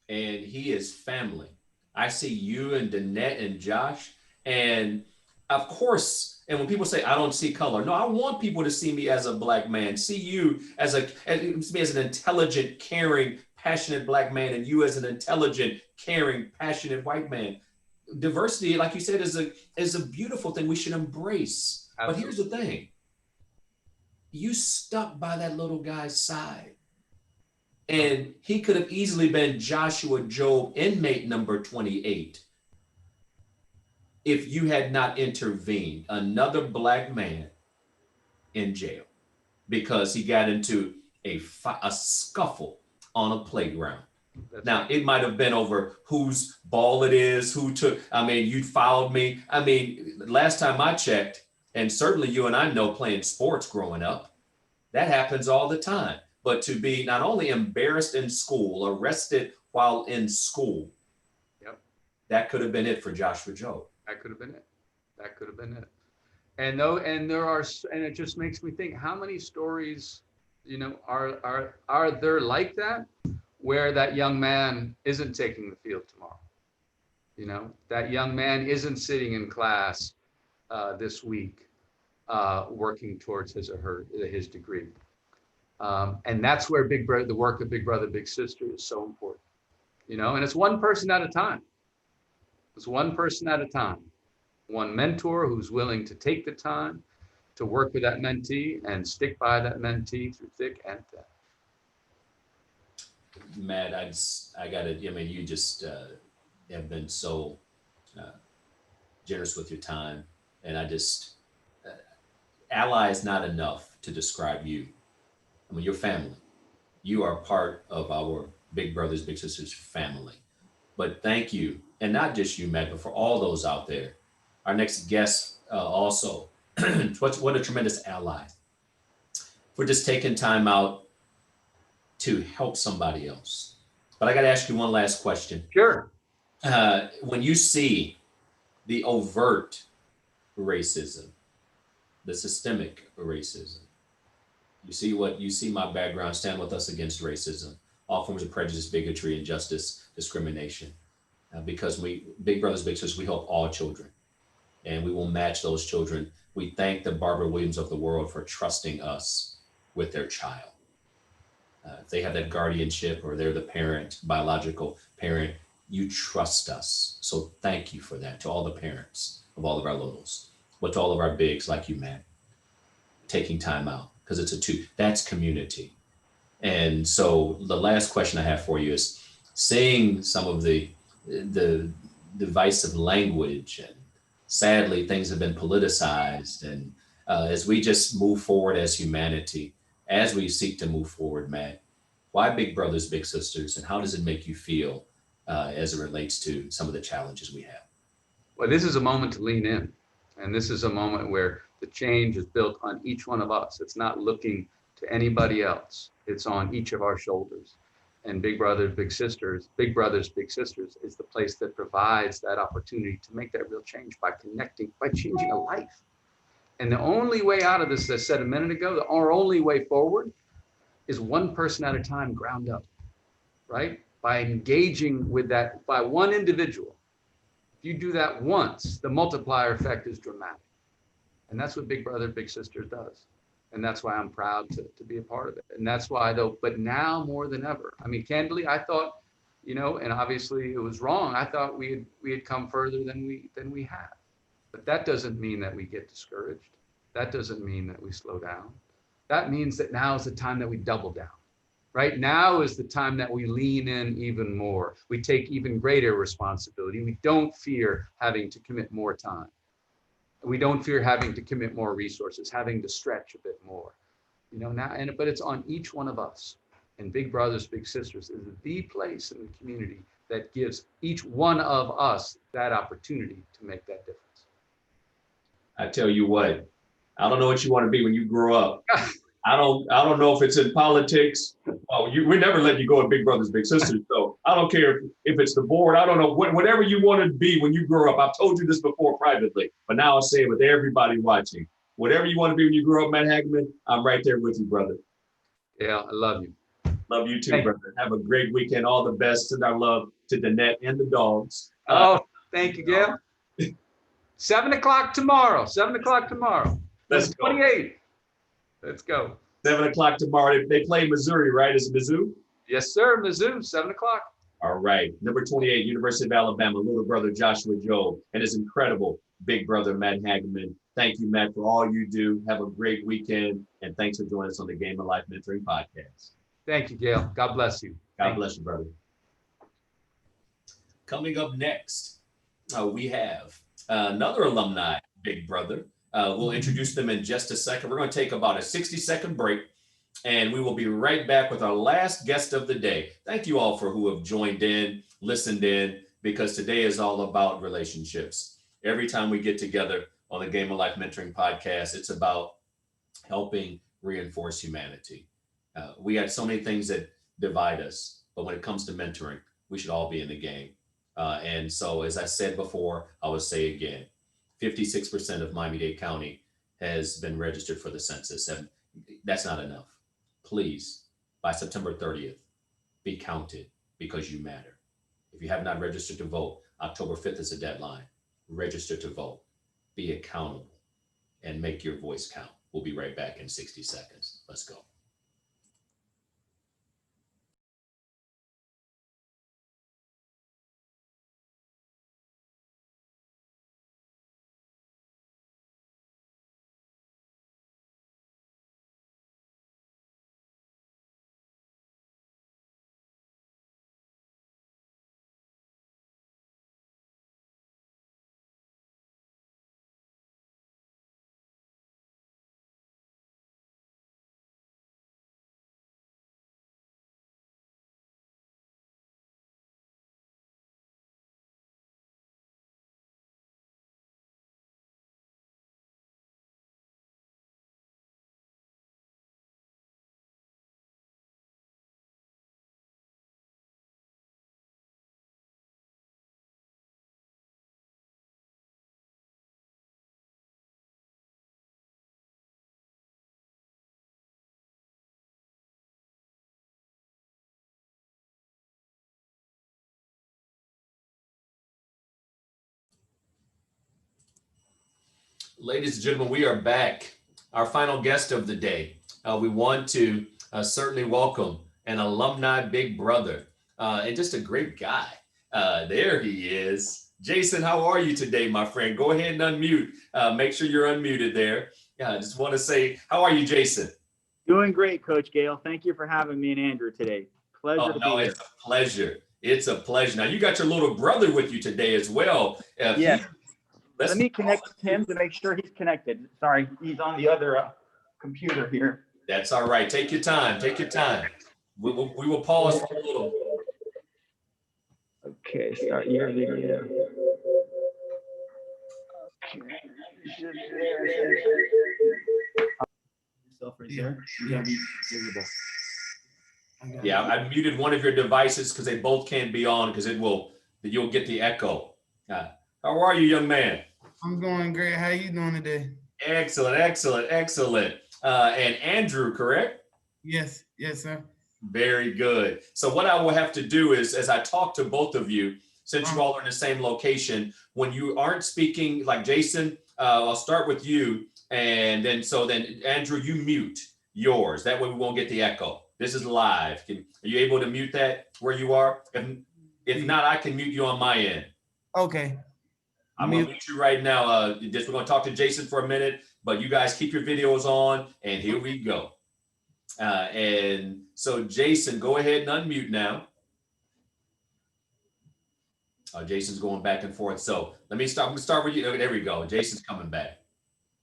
and he is family. I see you and Danette and Josh, and of course, and when people say I don't see color, no, I want people to see me as a black man, see you as an intelligent, caring, passionate black man, and you as an intelligent, caring, passionate white man. Diversity, like you said, is a beautiful thing we should embrace. Absolutely. But here's the thing. You stuck by that little guy's side. And he could have easily been Joshua Job, inmate number 28, if you had not intervened. Another black man in jail because he got into a scuffle on a playground. Now, it might have been over whose ball it is, you fouled me. Last time I checked, and certainly you and I know playing sports growing up, that happens all the time. But to be not only embarrassed in school, arrested while in school, yep, that could have been it for Joshua Job. That could have been it. That could have been it. And though, and there are, and it just makes me think, how many stories, are there like that, where that young man isn't taking the field tomorrow? That young man isn't sitting in class this week, working towards his or his degree. And that's where the work of Big Brother, Big Sister is so important, and it's one person at a time. It's one person at a time, one mentor who's willing to take the time to work with that mentee and stick by that mentee through thick and thin. Matt, I got to, you just have been so generous with your time. And ally is not enough to describe you. Your family. You are part of our Big Brothers, Big Sisters family. But thank you. And not just you, Matt, but for all those out there. Our next guest also, what a tremendous ally for just taking time out to help somebody else. But I got to ask you one last question. Sure. When you see the overt racism, the systemic racism, you see my background, Stand With Us Against Racism, all forms of prejudice, bigotry, injustice, discrimination. Because Big Brothers, Big Sisters, we help all children, and we will match those children. We thank the Barbara Williams of the world for trusting us with their child. If they have that guardianship or they're the parent, biological parent, you trust us. So thank you for that, to all the parents of all of our littles, but to all of our bigs like you, Matt, taking time out, because it's that's community. And so the last question I have for you is, seeing some of the divisive language, and sadly things have been politicized, and as we just move forward as humanity, as we seek to move forward, Matt, why Big Brothers, Big Sisters, and how does it make you feel as it relates to some of the challenges we have? Well, this is a moment to lean in, and this is a moment where the change is built on each one of us. It's not looking to anybody else. It's on each of our shoulders. And Big Brothers, Big Sisters is the place that provides that opportunity to make that real change by connecting, by changing a life. And the only way out of this, as I said a minute ago, our only way forward is one person at a time, ground up, right? By engaging with that, by one individual. If you do that once, the multiplier effect is dramatic. And that's what Big Brother, Big Sister does. And that's why I'm proud to be a part of it. And that's why, though, but now more than ever, candidly, I thought, and obviously it was wrong. I thought we had come further than we have. But that doesn't mean that we get discouraged. That doesn't mean that we slow down. That means that now is the time that we double down. Right now is the time that we lean in even more. We take even greater responsibility. We don't fear having to commit more time. We don't fear having to commit more resources, having to stretch a bit more, but it's on each one of us. And Big Brothers, Big Sisters is the place in the community that gives each one of us that opportunity to make that difference. I tell you what, I don't know what you want to be when you grow up. I don't know if it's in politics. Well, we never let you go at Big Brothers, Big Sisters. So I don't care if it's the board. I don't know, whatever you want to be when you grow up. I've told you this before privately, but now I'll say it with everybody watching. Whatever you want to be when you grow up, Matt Haggman, I'm right there with you, brother. Yeah, I love you. Love you too, brother. Have a great weekend. All the best, and our love to Danette and the dogs. Thank you, Gail. 7 o'clock tomorrow. 7 o'clock tomorrow. Let's go. 28. Let's go. 7 o'clock tomorrow. They play Missouri, right? Is it Mizzou? Yes, sir. Mizzou, 7 o'clock. All right. Number 28, University of Alabama, little brother Joshua Jobe, and his incredible big brother, Matt Haggman. Thank you, Matt, for all you do. Have a great weekend. And thanks for joining us on the Game of Life Mentoring Podcast. Thank you, Gail. God bless you. God bless you, brother. Coming up next, we have another alumni big brother. We'll introduce them in just a second. We're going to take about a 60-second break, and we will be right back with our last guest of the day. Thank you all for who have joined in, listened in, because today is all about relationships. Every time we get together on the Game of Life Mentoring Podcast, it's about helping reinforce humanity. We got so many things that divide us, but when it comes to mentoring, we should all be in the game. And so, as I said before, I will say again, 56% of Miami-Dade County has been registered for the census, and that's not enough. Please, by September 30th, be counted because you matter. If you have not registered to vote, October 5th is a deadline. Register to vote, be accountable, and make your voice count. We'll be right back in 60 seconds. Let's go. Ladies and gentlemen, we are back. Our final guest of the day. We want to certainly welcome an alumni big brother and just a great guy. There he is. Jason, how are you today, my friend? Go ahead and unmute. Make sure you're unmuted there. Yeah, I just want to say, how are you, Jason? Doing great, Coach Gale. Thank you for having me and Andrew today. Pleasure to be here. It's a pleasure. It's a pleasure. Now, you got your little brother with you today as well. Yes. Let me connect him to make sure he's connected. Sorry, he's on the other computer here. That's all right. Take your time. Take your time. We will pause for a little. Okay, start your video. Okay. Yeah, I muted one of your devices because they both can't be on because you'll get the echo. How are you, young man? I'm doing great. How you doing today? Excellent, excellent, excellent. And Andrew, correct? Yes, sir. Very good. So what I will have to do is, as I talk to both of you, since you all are in the same location, when you aren't speaking, like Jason, I'll start with you. And then Andrew, you mute yours. That way we won't get the echo. This is live. Are you able to mute that where you are? If not, I can mute you on my end. Okay. I'm gonna mute you right now. We're gonna talk to Jason for a minute, but you guys keep your videos on, and here we go. And so Jason, go ahead and unmute now. Jason's going back and forth. So let me start. I'm gonna start with you. There we go. Jason's coming back.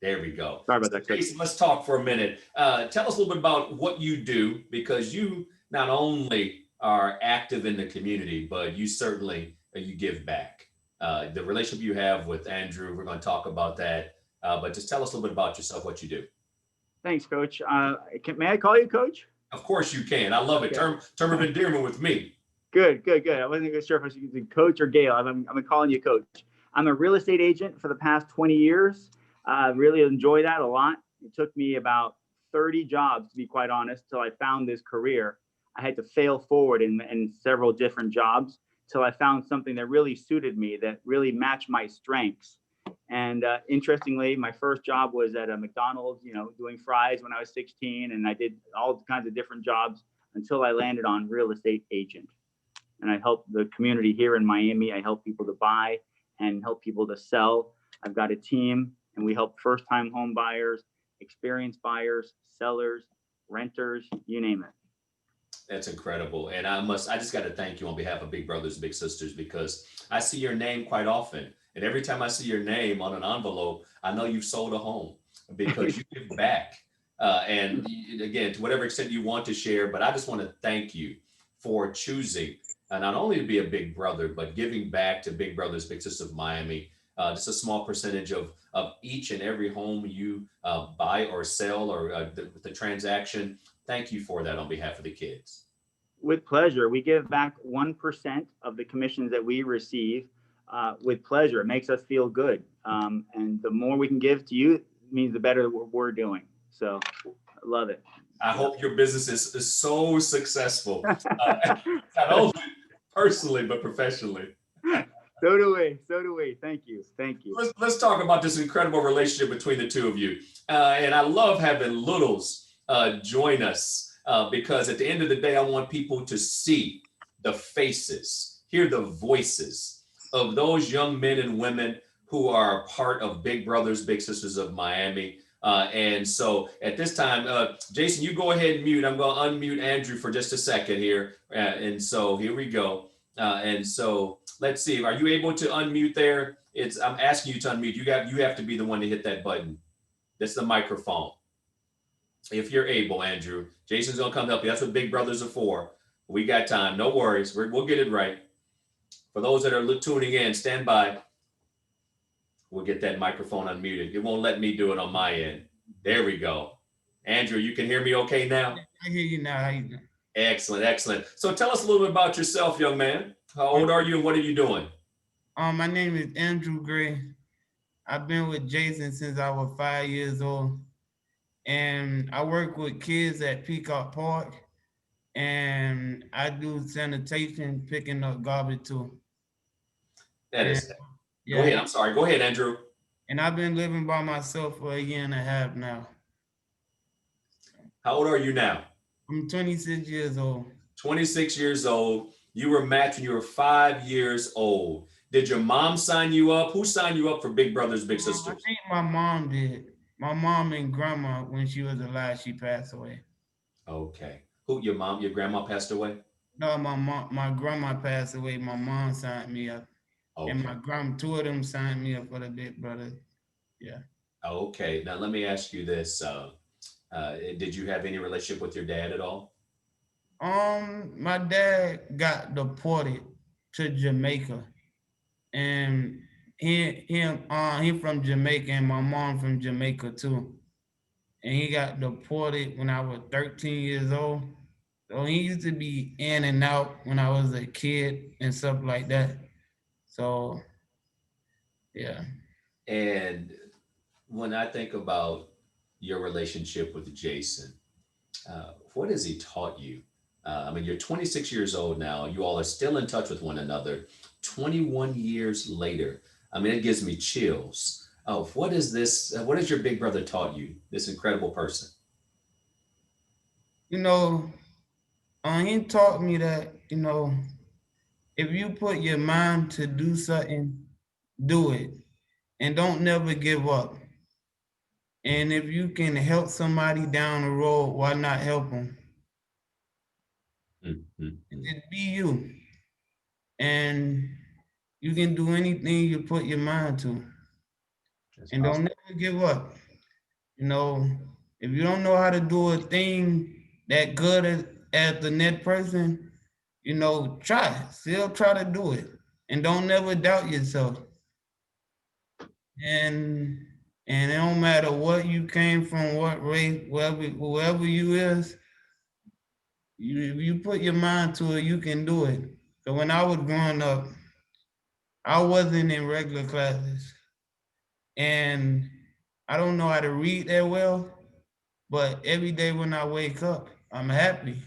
There we go. Sorry about that, Coach. Jason, let's talk for a minute. Tell us a little bit about what you do, because you not only are active in the community, but you certainly you give back. The relationship you have with Andrew, we're going to talk about that. But just tell us a little bit about yourself, what you do. Thanks, Coach. May I call you Coach? Of course you can. I love it. Okay. Term of endearment with me. Good. I wasn't sure if I was using Coach or Gale. I'm calling you Coach. I'm a real estate agent for the past 20 years. Really enjoy that a lot. It took me about 30 jobs, to be quite honest, till I found this career. I had to fail forward in several different jobs till I found something that really suited me, that really matched my strengths. And interestingly, my first job was at a McDonald's, doing fries when I was 16, and I did all kinds of different jobs until I landed on real estate agent. And I help the community here in Miami. I help people to buy and help people to sell. I've got a team, and we help first-time home buyers, experienced buyers, sellers, renters, you name it. That's incredible. And I just got to thank you on behalf of Big Brothers, Big Sisters, because I see your name quite often. And every time I see your name on an envelope, I know you've sold a home because you give back. And again, to whatever extent you want to share, but I just want to thank you for choosing not only to be a big brother, but giving back to Big Brothers, Big Sisters of Miami. Just a small percentage of each and every home you buy or sell, or the transaction. Thank you for that on behalf of the kids. With pleasure. We give back 1% of the commissions that we receive with pleasure. It makes us feel good. And the more we can give to you means the better we're doing. So I love it. I hope your business is so successful, not only personally, but professionally. So do we. So do we. Thank you. Thank you. Let's talk about this incredible relationship between the two of you. And I love having littles join us because at the end of the day, I want people to see the faces, hear the voices of those young men and women who are a part of Big Brothers, Big Sisters of Miami. And so at this time, Jason, you go ahead and mute. I'm going to unmute Andrew for just a second here. And so here we go. And so let's see. Are you able to unmute there? I'm asking you to unmute. You have to be the one to hit that button. That's the microphone. If you're able, Andrew. Jason's gonna come help you. That's what Big Brothers are for. We got time. No worries. We'll get it right. For those that are tuning in, stand by. We'll get that microphone unmuted. It won't let me do it on my end. There we go. Andrew, you can hear me okay now? I hear you now. How you doing? Excellent, excellent. So tell us a little bit about yourself, young man. How old are you and what are you doing? My name is Andrew Gray. I've been with Jason since I was 5 years old. And I work with kids at Peacock Park. And I do sanitation, picking up garbage too. That is. Yeah, Go ahead. I'm sorry. Go ahead, Andrew. and I've been living by myself for 1.5 years now. How old are you now? I'm 26 years old. 26 years old. You were matched when you were 5 years old. Did your mom sign you up? Who signed you up for Big Brothers, Big I Sisters? think my mom did. My mom and grandma, when she was alive, she passed away. Okay. Who, your mom, your grandma passed away? No, my grandma passed away. My mom signed me up. And Okay. my grandma, two of them signed me up for the Big Brother. Yeah. Okay. Now let me ask you this. Did you have any relationship with your dad at all? My dad got deported to Jamaica, and he from Jamaica, and my mom from Jamaica too. And he got deported when I was 13 years old. So he used to be in and out when I was a kid and stuff like that. So yeah. And when I think about your relationship with Jason, what has he taught you? I mean, you're 26 years old now. You all are still in touch with one another 21 years later. I mean, it gives me chills. What is this? What has your big brother taught you, this incredible person? You know, he taught me that, if you put your mind to do something, do it. And don't never give up. And if you can help somebody down the road, why not help them? Just be you. And you can do anything you put your mind to. That's And don't awesome. never give up. If you don't know how to do a thing that good as the next person, try. Still try to do it. And don't never doubt yourself. And it don't matter what you came from, what race, whoever you is, if you put your mind to it, you can do it. So when I was growing up, I wasn't in regular classes. And I don't know how to read that well, but every day when I wake up, I'm happy.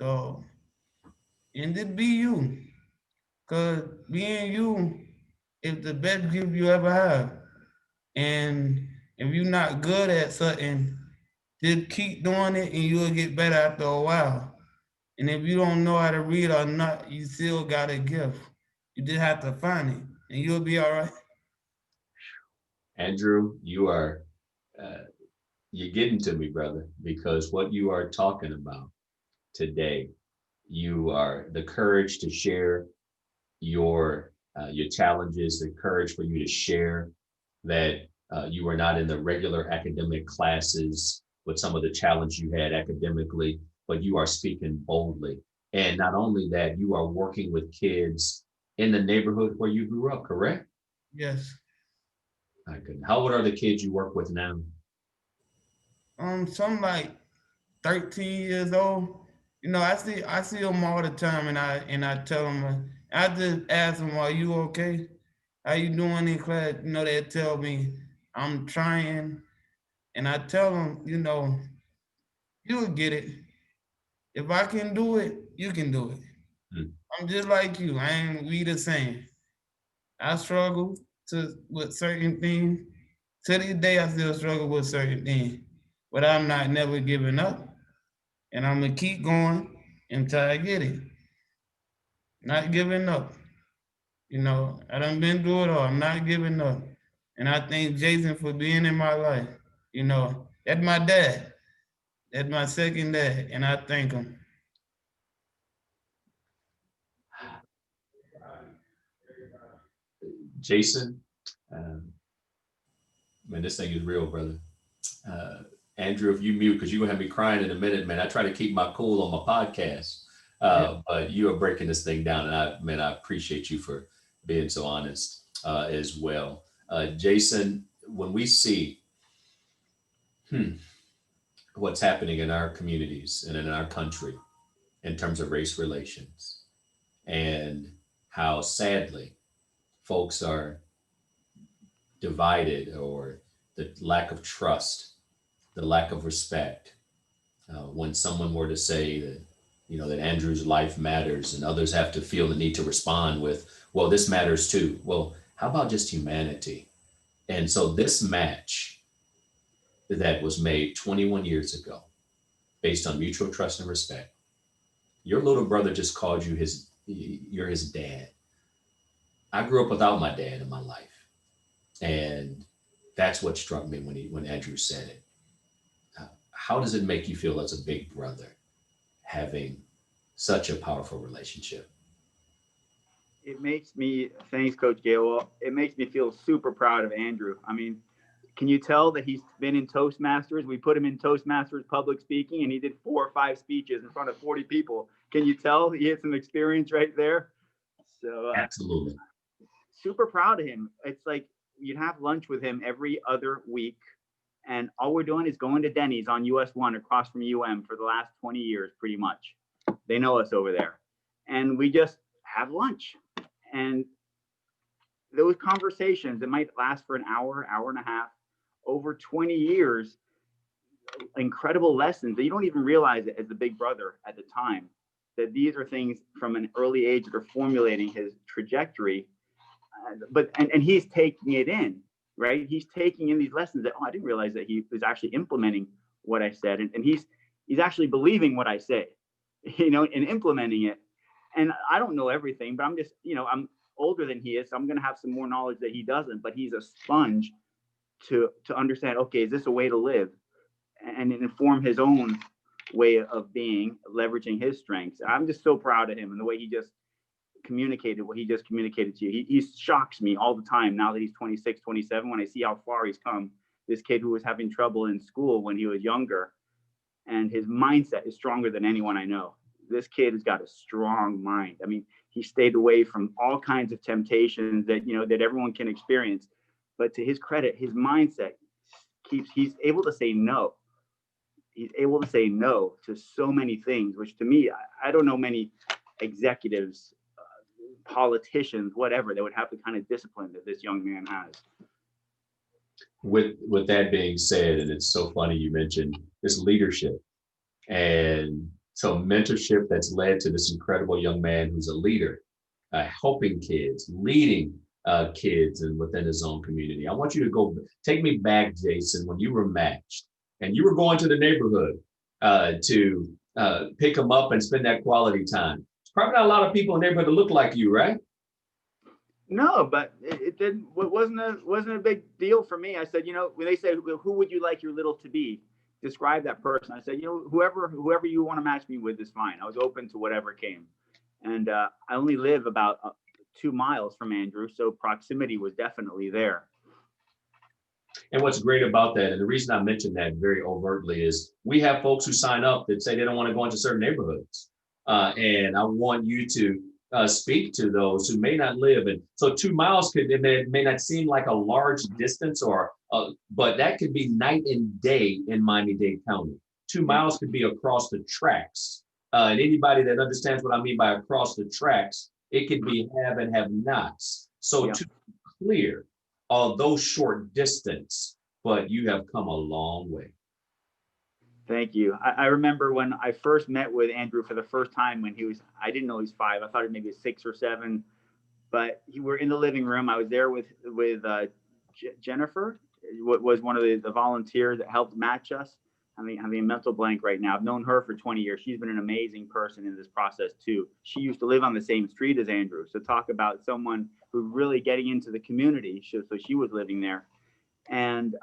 So, and just be you. Because being you is the best gift you ever have. And if you're not good at something, just keep doing it and you'll get better after a while. And if you don't know how to read or not, you still got a gift. You just have to find it and you'll be all right. Andrew, uh, you're getting to me, brother, because what you are talking about today, you are the courage to share your challenges, the courage for you to share that you were not in the regular academic classes with some of the challenge you had academically, but you are speaking boldly. And not only that, you are working with kids in the neighborhood where you grew up, correct? Yes. My goodness. How old are the kids you work with now? Some like 13 years old You know, I see them all the time, and I tell them, I just ask them, "Are you okay? How you doing in class?" You know, they tell me I'm trying, and I tell them, you know, you'll get it. If I can do it, you can do it. Hmm. I'm just like you. I ain't we the same. I struggle with certain things. To this day, I still struggle with certain things, but I'm not never giving up, and I'm gonna keep going until I get it. Not giving up. You know, I done been through it all. I'm not giving up, and I thank Jason for being in my life. You know, that's my dad. That's my second dad, and I thank him. Jason, man, this thing is real, brother. Andrew, if you mute, because you're gonna have me crying in a minute, man. I try to keep my cool on my podcast, but you are breaking this thing down, and I appreciate you for being so honest as well. Jason, when we see what's happening in our communities and in our country in terms of race relations, and how sadly folks are divided, or the lack of trust, the lack of respect. When someone were to say that, you know, that Andrew's life matters, and others have to feel the need to respond with, well, this matters too. Well, how about just humanity? And so this match that was made 21 years ago, based on mutual trust and respect, your little brother just called you you're his dad. I grew up without my dad in my life. And that's what struck me when Andrew said it. How does it make you feel as a big brother having such a powerful relationship? It makes me, thanks, Coach Gale. Well, it makes me feel super proud of Andrew. I mean, can you tell that he's been in Toastmasters? We put him in Toastmasters public speaking, and he did 4 or 5 speeches in front of 40 people. Can you tell he had some experience right there? So Absolutely. super proud of him. It's like you'd have lunch with him every other week, and all we're doing is going to Denny's on US 1 across from for the last 20 years, pretty much. They know us over there. And we just have lunch. And those conversations that might last for an hour, hour and a half, over 20 years, incredible lessons that you don't even realize it as the big brother at the time, that these are things from an early age that are formulating his trajectory. And he's taking it in, right? He's taking in these lessons that, oh, I didn't realize that he was actually implementing what I said. And he's actually believing what I say, you know, and implementing it. And I don't know everything, but I'm just, you know, I'm older than he is, so I'm going to have some more knowledge that he doesn't, but he's a sponge to understand, okay, is this a way to live, and inform his own way of being, leveraging his strengths. I'm just so proud of him and the way he just communicated what he just communicated to you. He shocks me all the time now that he's 26, 27, when I see how far he's come. This kid who was having trouble in school when he was younger, and his mindset is stronger than anyone I know. This kid has got a strong mind. I mean, he stayed away from all kinds of temptations that, you know, that everyone can experience. But to his credit, his mindset he's able to say no. He's able to say no to so many things, which to me, I don't know many executives, politicians, whatever, that would have the kind of discipline that this young man has. With that being said, and it's so funny you mentioned this leadership, and so mentorship that's led to this incredible young man who's a leader, helping kids, leading kids and within his own community. I want you to take me back, Jason, when you were matched and you were going to the neighborhood to pick them up and spend that quality time. There's probably not a lot of people in the neighborhood that look like you, right? No, but it wasn't a big deal for me. I said, you know, when they said, who would you like your little to be? Describe that person. I said, you know, whoever you want to match me with is fine. I was open to whatever came. And I only live about 2 miles from Andrew, so proximity was definitely there. And what's great about that, and the reason I mentioned that very overtly, is we have folks who sign up that say they don't want to go into certain neighborhoods. And I want you to speak to those who may not live. And so 2 miles may not seem like a large distance, but that could be night and day in Miami-Dade County. 2 miles could be across the tracks And anybody that understands what I mean by across the tracks, it can be have and have nots. So Yeah. to be clear, although short distance, but you have come a long way. Thank you. I remember when I first met with Andrew for the first time when I didn't know he was 5. I thought he maybe 6 or 7, but we're in the living room. I was there with Jennifer, was one of the volunteers that helped match us. I'm having a mental blank right now. I've known her for 20 years. She's been an amazing person in this process too. She used to live on the same street as Andrew. So talk about someone who's really getting into the community. So she was living there. And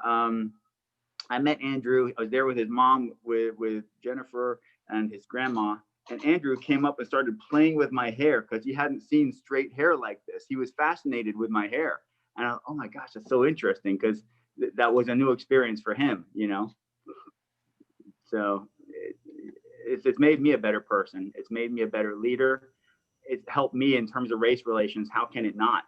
I met Andrew. I was there with his mom, with Jennifer and his grandma. And Andrew came up and started playing with my hair because he hadn't seen straight hair like this. He was fascinated with my hair. And I, oh my gosh, that's so interesting because that was a new experience for him, you know? So it's made me a better person. It's made me a better leader. It's helped me in terms of race relations. How can it not?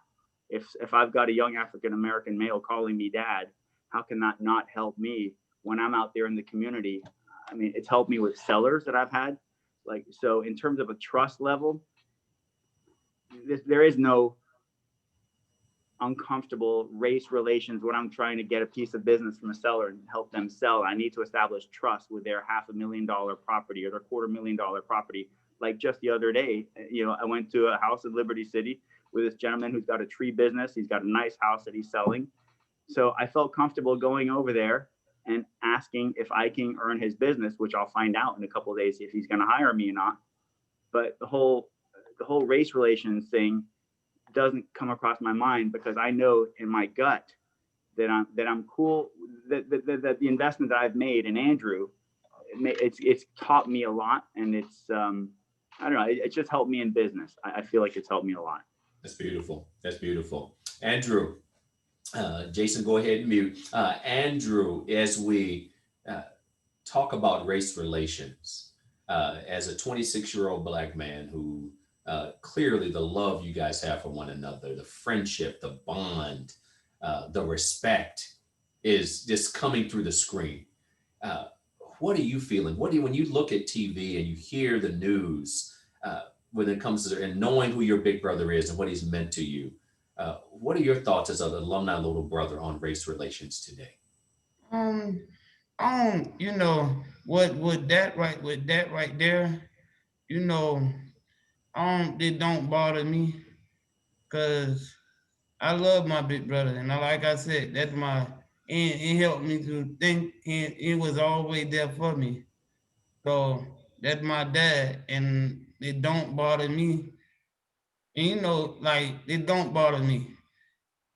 If I've got a young African-American male calling me dad, how can that not help me when I'm out there in the community? I mean, it's helped me with sellers that I've had. Like, so in terms of a trust level, there is no uncomfortable race relations when I'm trying to get a piece of business from a seller and help them sell. I need to establish trust with their $500,000 property or their $250,000 property. Like just the other day, you know, I went to a house in Liberty City with this gentleman who's got a tree business. He's got a nice house that he's selling. So I felt comfortable going over there and asking if I can earn his business, which I'll find out in a couple of days if he's going to hire me or not. But the whole race relations thing doesn't come across my mind because I know in my gut that I'm cool, that the investment that I've made in Andrew, it's taught me a lot, and it's I don't know, it's just helped me in business. I feel like it's helped me a lot. That's beautiful. That's beautiful. Andrew, Jason, go ahead and mute. Andrew, as we talk about race relations, as a 26-year-old Black man who clearly the love you guys have for one another, the friendship, the bond, the respect is just coming through the screen. What are you feeling? When you look at TV and you hear the news, when it comes to and knowing who your big brother is and what he's meant to you, what are your thoughts as an alumni little brother on race relations today? You know, with that right there, you know, it don't bother me because I love my big brother, and like I said, that's and it helped me to think, and it was always there for me. So that's my dad, and it don't bother me. And you know, like it don't bother me.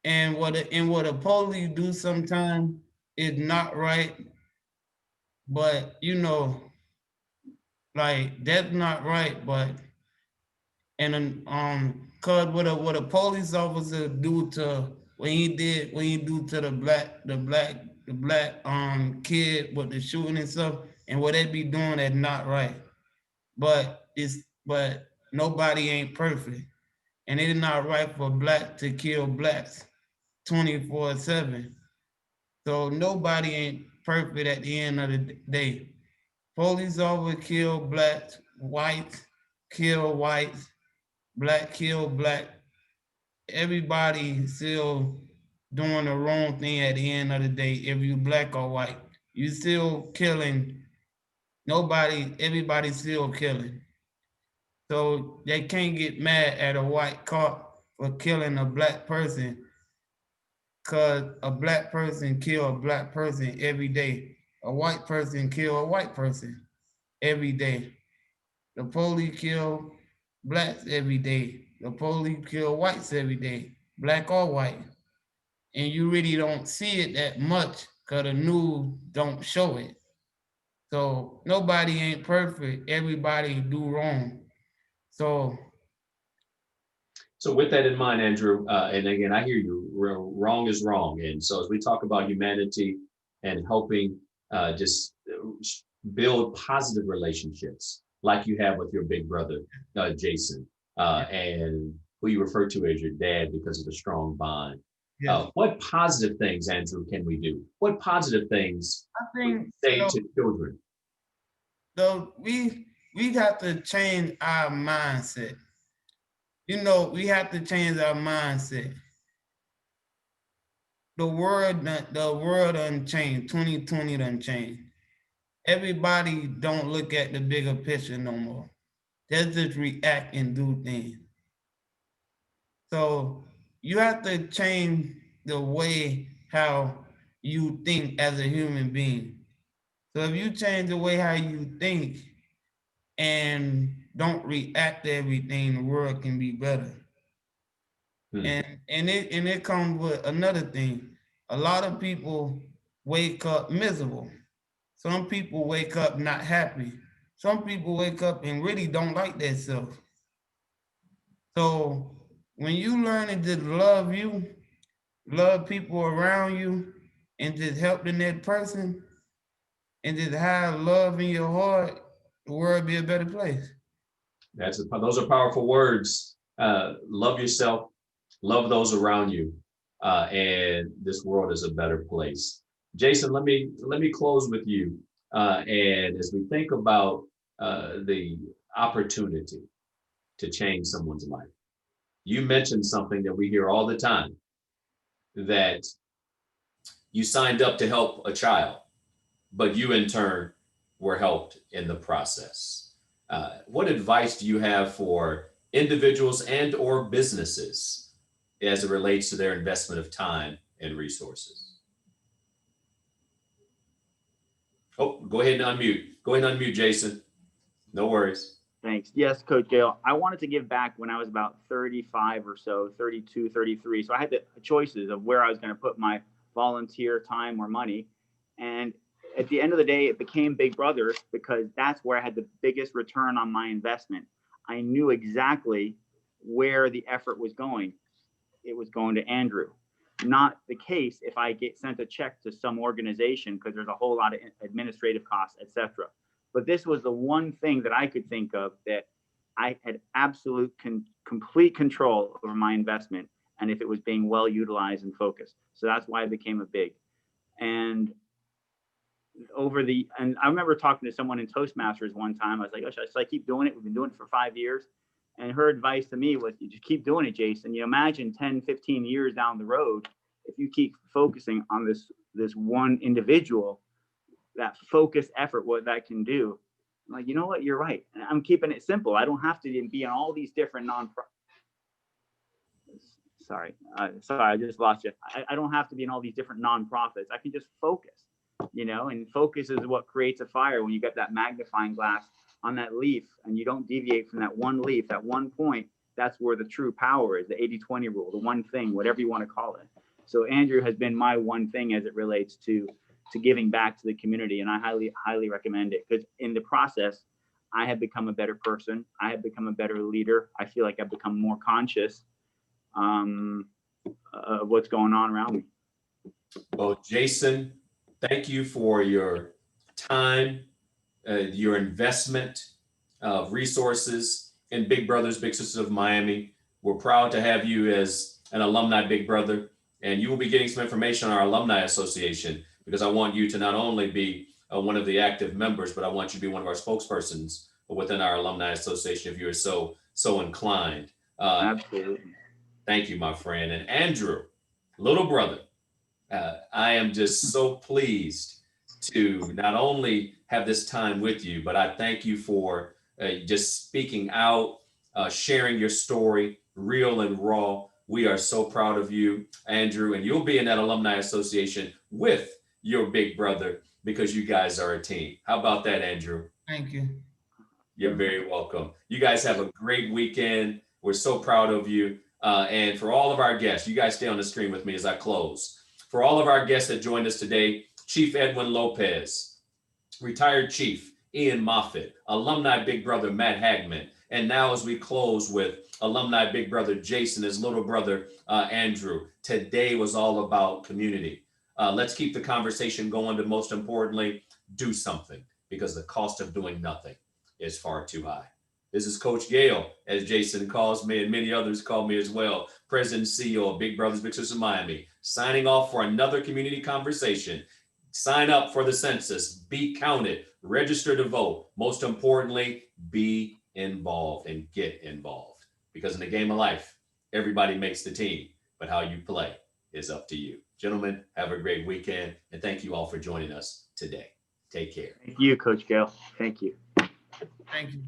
And what the police do sometimes is not right, but you know, like that's not right. But and cause what a police officer do to when he do to the black kid with the shooting and stuff, and what they be doing that's not right. But nobody ain't perfect, and it's not right for black to kill blacks 24/7. So nobody ain't perfect at the end of the day. Police officers kill blacks, whites kill whites, black kill black. Everybody still doing the wrong thing at the end of the day. If you black or white, you still killing. Everybody still killing. So they can't get mad at a white cop for killing a black person, because a black person kill a black person every day. A white person kill a white person every day. The police kill blacks every day. The police kill whites every day, black or white. And you really don't see it that much because the news don't show it. So nobody ain't perfect. Everybody do wrong. So with that in mind, Andrew, and again, I hear you, wrong is wrong. And so as we talk about humanity and helping just build positive relationships like you have with your big brother, Jason, and who you refer to as your dad because of the strong bond. yes. What positive things, Andrew, can we do? What positive things I think say to children? so we have to change our mindset. You know, we have to change our mindset. The world done changed. 2020 done changed. Everybody don't look at the bigger picture no more. They just react and do things. So you have to change the way how you think as a human being. So if you change the way how you think and don't react to everything, the world can be better. Hmm. And it comes with another thing. A lot of people wake up miserable. Some people wake up not happy. Some people wake up and really don't like themselves. So when you learn to just love you, love people around you, and just help the next person, and just have love in your heart, the world be a better place. Those are powerful words. Love yourself, love those around you, and this world is a better place. Jason, let me close with you. And as we think about the opportunity to change someone's life, you mentioned something that we hear all the time, that you signed up to help a child, but you in turn were helped in the process. What advice do you have for individuals and or businesses as it relates to their investment of time and resources? Oh, go ahead and unmute. Go ahead and unmute, Jason. No worries. Thanks. Yes, Coach Gale. I wanted to give back when I was about 35 or so, 32, 33. So I had the choices of where I was going to put my volunteer time or money. And at the end of the day, it became Big Brothers because that's where I had the biggest return on my investment. I knew exactly where the effort was going. It was going to Andrew. Not the case if I get sent a check to some organization because there's a whole lot of administrative costs, etc. But this was the one thing that I could think of that I had absolute complete control over my investment and if it was being well utilized and focused. So that's why I became a big. And I remember talking to someone in Toastmasters one time. I was like, oh, should I keep doing it? We've been doing it for 5 years. And her advice to me was, you just keep doing it, Jason. You imagine 10, 15 years down the road, if you keep focusing on this one individual, that focused effort, what that can do. I'm like, you know what? You're right. And I'm keeping it simple. I don't have to be on all these different Sorry, I just lost you. I don't have to be in all these different nonprofits. I can just focus, and focus is what creates a fire. When you get that magnifying glass on that leaf and you don't deviate from that one leaf, that one point, that's where the true power is, the 80-20 rule, the one thing, whatever you want to call it. So Andrew has been my one thing as it relates to giving back to the community. And I highly, highly recommend it because in the process, I have become a better person. I have become a better leader. I feel like I've become more conscious of what's going on around me. Well, Jason, thank you for your time, your investment of resources in Big Brothers Big Sisters of Miami. We're proud to have you as an alumni Big Brother, and you will be getting some information on our Alumni Association, because I want you to not only be one of the active members, but I want you to be one of our spokespersons within our Alumni Association if you're so inclined. Absolutely. Thank you, my friend. And Andrew, little brother, I am just so pleased to not only have this time with you, but I thank you for just speaking out, sharing your story, real and raw. We are so proud of you, Andrew, and you'll be in that Alumni Association with your big brother because you guys are a team. How about that, Andrew? Thank you. You're very welcome. You guys have a great weekend. We're so proud of you. And for all of our guests, you guys stay on the screen with me as I close. For all of our guests that joined us today, Chief Edwin Lopez, retired Chief Ian Moffett, Alumni Big Brother Matt Haggman, and now as we close with Alumni Big Brother Jason, his little brother Andrew, today was all about community. Let's keep the conversation going, but most importantly, do something, because the cost of doing nothing is far too high. This is Coach Gale, as Jason calls me, and many others call me as well, President and CEO of Big Brothers Big Sisters of Miami, signing off for another community conversation. Sign up for the census. Be counted. register to vote. Most importantly, be involved and get involved, because in the game of life, everybody makes the team, but how you play is up to you. Gentlemen, have a great weekend, and thank you all for joining us today. Take care. Thank you, Coach Gale. Thank you. Thank you.